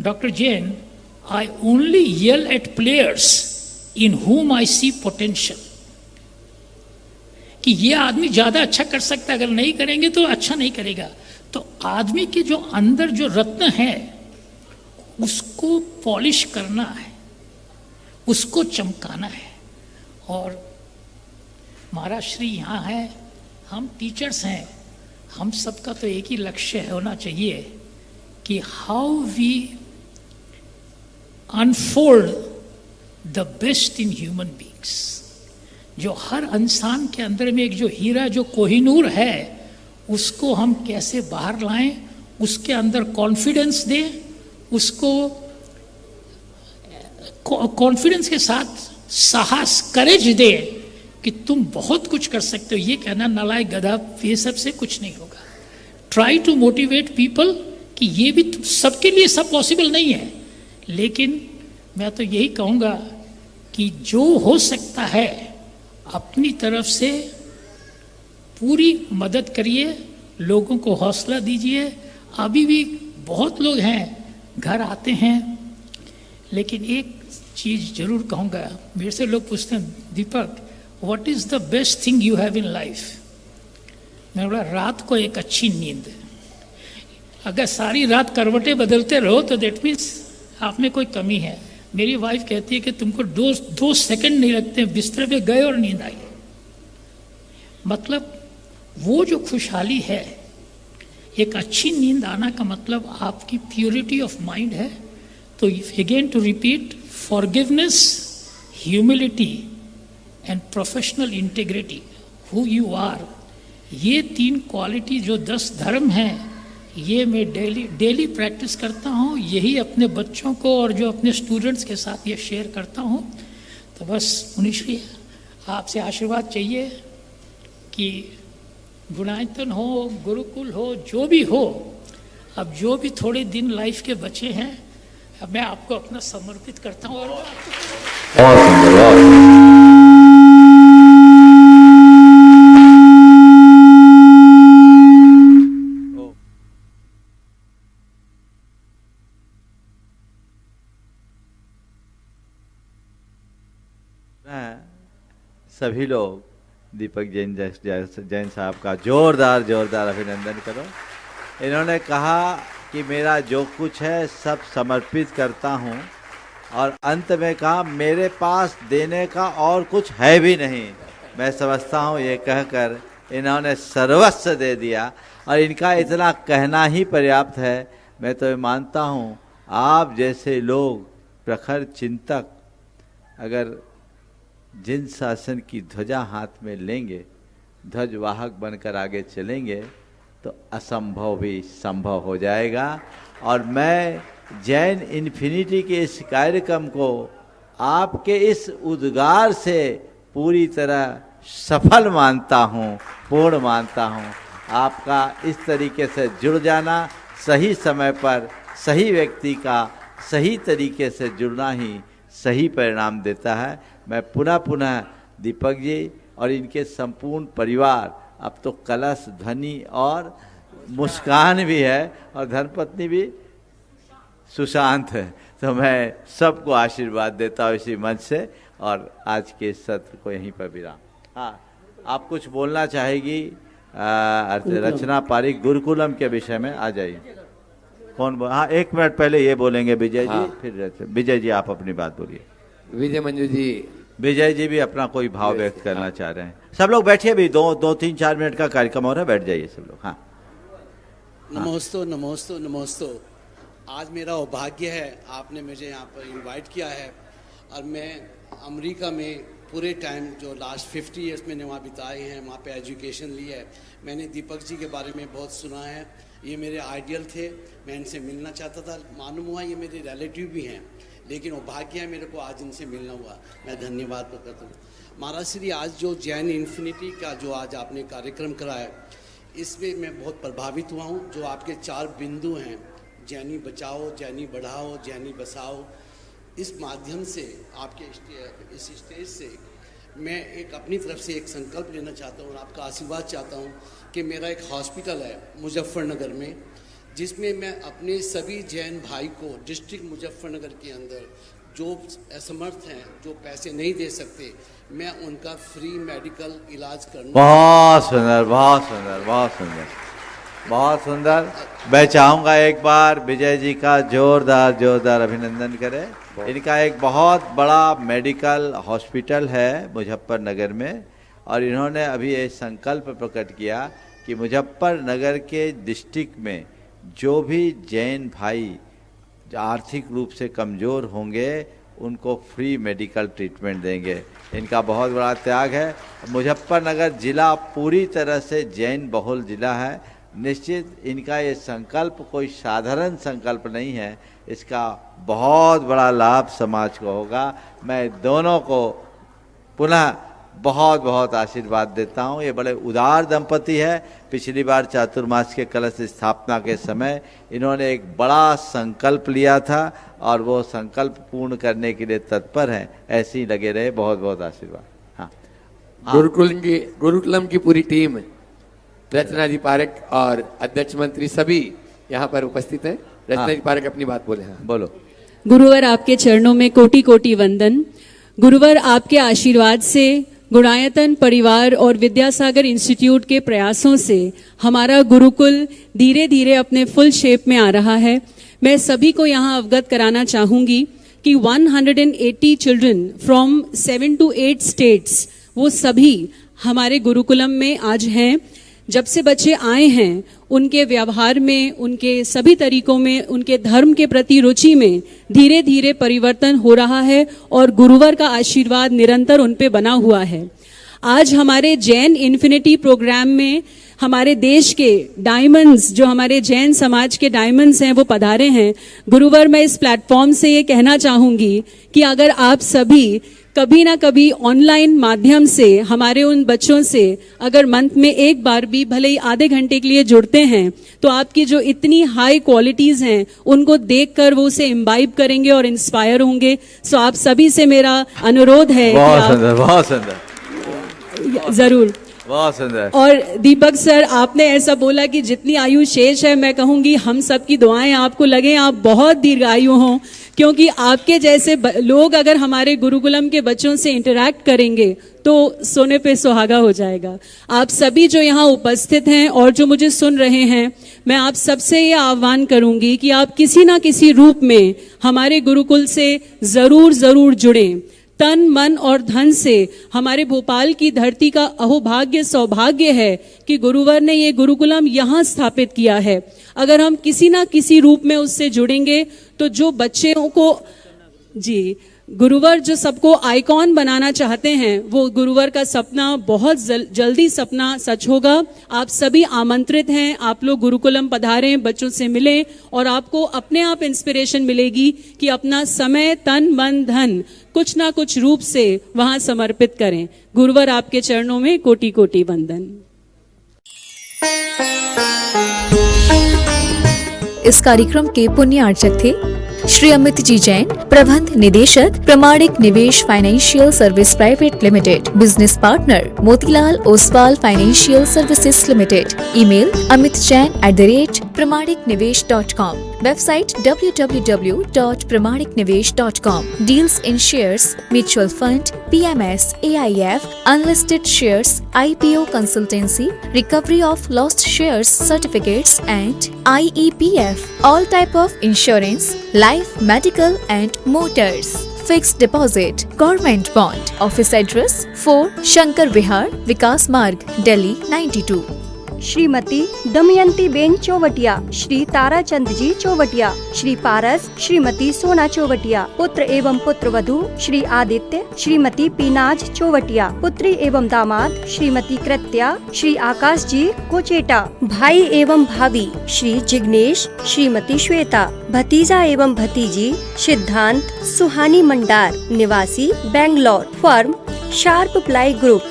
doctor Jain, I only yell at players in whom I see potential। कि ये आदमी ज़्यादा अच्छा कर सकता है, अगर नहीं करेंगे तो अच्छा नहीं करेगा। तो आदमी के जो अंदर जो रत्न है उसको पॉलिश करना है, उसको चमकाना है। और महाराज श्री यहाँ है, हम टीचर्स हैं, हम सबका तो एक ही लक्ष्य होना चाहिए कि how we unfold the best in human beings. जो हर इंसान के अंदर में एक जो हीरा, जो कोहिनूर है, उसको हम कैसे बाहर लाएं, उसके अंदर कॉन्फिडेंस दें, उसको कॉन्फिडेंस के साथ साहस, करेज दे कि तुम बहुत कुछ कर सकते हो। ये कहना नालायक, गधा, ये सब से कुछ नहीं होगा। ट्राई टू मोटिवेट पीपल कि ये भी सबके लिए सब पॉसिबल नहीं है, लेकिन मैं तो यही कहूँगा कि जो हो सकता है अपनी तरफ से पूरी मदद करिए, लोगों को हौसला दीजिए। अभी भी बहुत लोग हैं, घर आते हैं, लेकिन एक चीज़ जरूर कहूँगा। मेरे से लोग पूछते हैं, Deepak what is the best thing you have in life? मैं बोला, रात को एक अच्छी नींद। अगर सारी रात करवटें बदलते रहो तो देट मीन्स आप में कोई कमी है। मेरी वाइफ कहती है कि तुमको दो सेकंड नहीं लगते, बिस्तर पे गए और नींद आई। मतलब वो जो खुशहाली है, एक अच्छी नींद आना का मतलब आपकी प्योरिटी ऑफ माइंड है। तो again to repeat, forgiveness, humility and professional integrity, who you are, ये 3 क्वालिटी जो 10 धर्म हैं, ये मैं डेली प्रैक्टिस करता हूँ। यही अपने बच्चों को और जो अपने स्टूडेंट्स के साथ ये शेयर करता हूँ। तो बस मुनिश्री, आपसे आशीर्वाद चाहिए कि गुणायतन हो, गुरुकुल हो, जो भी हो, अब जो भी थोड़े दिन लाइफ के बचे हैं, अब मैं आपको अपना समर्पित करता हूँ। सभी लोग दीपक जैन साहब का जोरदार जोरदार अभिनंदन करो। इन्होंने कहा कि मेरा जो कुछ है सब समर्पित करता हूँ, और अंत में कहा मेरे पास देने का और कुछ है भी नहीं। मैं समझता हूँ ये कहकर इन्होंने सर्वस्व दे दिया, और इनका इतना कहना ही पर्याप्त है। मैं तो मानता हूँ आप जैसे लोग प्रखर चिंतक अगर जिन शासन की ध्वजा हाथ में लेंगे, ध्वजवाहक बनकर आगे चलेंगे, तो असंभव भी संभव हो जाएगा। और मैं जैन इन्फिनिटी के इस कार्यक्रम को आपके इस उद्गार से पूरी तरह सफल मानता हूँ, पूर्ण मानता हूँ। आपका इस तरीके से जुड़ जाना, सही समय पर सही व्यक्ति का सही तरीके से जुड़ना ही सही परिणाम देता है। मैं पुनः पुनः दीपक जी और इनके संपूर्ण परिवार, अब तो कलश ध्वनि और मुस्कान भी है और धर्मपत्नी भी सुशांत है, तो मैं सबको आशीर्वाद देता हूँ इसी मंच से, और आज के सत्र को यहीं पर विराम। हाँ, आप कुछ बोलना चाहेगी रचना पारिक गुरुकुलम के विषय में? आ जाइए। कौन हाँ, 1 मिनट पहले ये बोलेंगे विजय जी। हाँ। फिर विजय जी आप अपनी बात बोलिए। विजय मंजू जी, विजय जी भी अपना कोई भाव व्यक्त करना चाह रहे हैं। सब लोग बैठिए, भी 2-3-4 मिनट का कार्यक्रम हो रहा है, बैठ जाइए सब लोग। हाँ, नमोस्तु नमोस्तु नमोस्तु। आज मेरा सौभाग्य है, आपने मुझे यहाँ पर इनवाइट किया है, और मैं अमेरिका में पूरे टाइम जो लास्ट 50 ईयर्स मैंने वहाँ बिताए हैं, वहाँ पे एजुकेशन ली है। मैंने दीपक जी के बारे में बहुत सुना है, ये मेरे आइडियल थे, मैं इनसे मिलना चाहता था। मालूम हुआ ये मेरे रिलेटिव भी हैं, लेकिन वो भाग्य है मेरे को आज इनसे मिलना हुआ। मैं धन्यवाद करता हूँ। महाराज श्री, आज जो जैन इन्फिनिटी का जो आज आपने कार्यक्रम कराया, इसमें मैं बहुत प्रभावित हुआ हूँ। जो आपके 4 बिंदु हैं, जैनी बचाओ, जैनी बढ़ाओ, जैनी बसाओ, इस माध्यम से आपके इस स्टेज से मैं एक अपनी तरफ से एक संकल्प लेना चाहता हूँ और आपका आशीर्वाद चाहता हूँ कि मेरा एक हॉस्पिटल है मुजफ्फरनगर में, जिसमें मैं अपने सभी जैन भाई को डिस्ट्रिक्ट मुजफ्फरनगर के अंदर जो असमर्थ हैं, जो पैसे नहीं दे सकते, मैं उनका फ्री मेडिकल इलाज करना। बहुत सुंदर, बहुत सुंदर, बहुत सुंदर, बहुत सुंदर। मैं चाहूँगा एक बार विजय जी का जोरदार जोरदार अभिनंदन करें। इनका एक बहुत बड़ा मेडिकल हॉस्पिटल है मुजफ्फरनगर में, और इन्होंने अभी ये संकल्प प्रकट किया कि मुजफ्फरनगर के डिस्ट्रिक्ट में जो भी जैन भाई आर्थिक रूप से कमज़ोर होंगे उनको फ्री मेडिकल ट्रीटमेंट देंगे। इनका बहुत बड़ा त्याग है। मुजफ्फरनगर ज़िला पूरी तरह से जैन बहुल ज़िला है। निश्चित इनका ये संकल्प कोई साधारण संकल्प नहीं है, इसका बहुत बड़ा लाभ समाज को होगा। मैं दोनों को पुनः बहुत बहुत आशीर्वाद देता हूँ। ये बड़े उदार दंपति है। पिछली बार चातुर्मास के कलश स्थापना के समय इन्होंने एक बड़ा संकल्प लिया था, और वो संकल्प पूर्ण करने के लिए तत्पर हैं। ऐसे ही लगे रहे। बहुत बहुत आशीर्वाद। हाँ, गुरुकुलम की पूरी टीम, रचना जी पारक और अध्यक्ष मंत्री सभी यहाँ पर उपस्थित हैं। रचना जी पारक अपनी बात बोले। हाँ, बोलो। गुरुवर, आपके चरणों में कोटि कोटि वंदन। गुरुवर, आपके आशीर्वाद से, गुणायतन परिवार और विद्यासागर इंस्टीट्यूट के प्रयासों से हमारा गुरुकुल धीरे धीरे अपने फुल शेप में आ रहा है। मैं सभी को यहाँ अवगत कराना चाहूंगी कि 180 चिल्ड्रन फ्रॉम 7 to 8 स्टेट्स, वो सभी हमारे गुरुकुलम में आज हैं। जब से बच्चे आए हैं, उनके व्यवहार में, उनके सभी तरीकों में, उनके धर्म के प्रति रुचि में धीरे धीरे परिवर्तन हो रहा है, और गुरुवर का आशीर्वाद निरंतर उन पे बना हुआ है। आज हमारे जैन इन्फिनिटी प्रोग्राम में हमारे देश के डायमंड्स, जो हमारे जैन समाज के डायमंड्स हैं, वो पधारे हैं। गुरुवर, मैं इस प्लेटफॉर्म से ये कहना चाहूंगी कि अगर आप सभी कभी ना कभी ऑनलाइन माध्यम से हमारे उन बच्चों से अगर मंथ में एक बार भी भले ही आधे घंटे के लिए जुड़ते हैं, तो आपकी जो इतनी हाई क्वालिटीज हैं उनको देखकर वो उसे इम्बाइब करेंगे और इंस्पायर होंगे। सो आप सभी से मेरा अनुरोध है। बहुत सुंदर, बहुत सुंदर, जरूर, बहुत सुंदर। और दीपक सर, आपने ऐसा बोला कि जितनी आयु शेष है, मैं कहूंगी हम सबकी दुआएं आपको लगे आप बहुत दीर्घायु हों, क्योंकि आपके जैसे लोग अगर हमारे गुरुकुलम के बच्चों से इंटरैक्ट करेंगे तो सोने पे सुहागा हो जाएगा। आप सभी जो यहाँ उपस्थित हैं और जो मुझे सुन रहे हैं, मैं आप सबसे ये आह्वान करूंगी कि आप किसी ना किसी रूप में हमारे गुरुकुल से जरूर जुड़ें। तन मन और धन से हमारे भोपाल की धरती का अहोभाग्य सौभाग्य है कि गुरुवर ने ये गुरुकुलम यहाँ स्थापित किया है। अगर हम किसी ना किसी रूप में उससे जुड़ेंगे तो जो बच्चों को गुरुवर जो सबको आइकॉन बनाना चाहते हैं, वो गुरुवर का सपना बहुत जल्दी सपना सच होगा। आप सभी आमंत्रित हैं, आप लोग गुरुकुलम पधारें, बच्चों से मिलें और आपको अपने आप इंस्पिरेशन मिलेगी कि अपना समय तन मन धन कुछ ना कुछ रूप से वहां समर्पित करें। गुरुवर आपके चरणों में कोटि कोटि वंदन। इस कार्यक्रम के पुण्यार्चक थे श्री अमित जी जैन, प्रबंध निदेशक, प्रमाणिक निवेश financial service private limited, business partner Motilal Oswal financial services limited. Email amitjain@pramaniknivesh.com, website www.pramaniknivesh.com। Deals in shares, mutual fund, PMS, AIF, unlisted shares, IPO consultancy, recovery of lost shares certificates and IEPF, all type of insurance, life, medical and motors, fixed deposit, government bond, office address 4 Shankar Vihar, Vikas Marg, Delhi 92। Shrimati Damyanti ben Chauwatiya, Shri Tarachand ji Chauwatiya, Shri Paras, Shrimati Sona Chauwatiya, पुत्र एवं पुत्र वधू श्री आदित्य, श्रीमती पीनाज चौवटिया, पुत्री एवं दामाद श्रीमती कृत्या, श्री आकाश जी कोचेटा, भाई एवं भाभी श्री जिग्नेश, श्रीमती श्वेता, भतीजा एवं भतीजी सिद्धांत सुहानी मंडार, निवासी Bangalore, firm sharp ply group.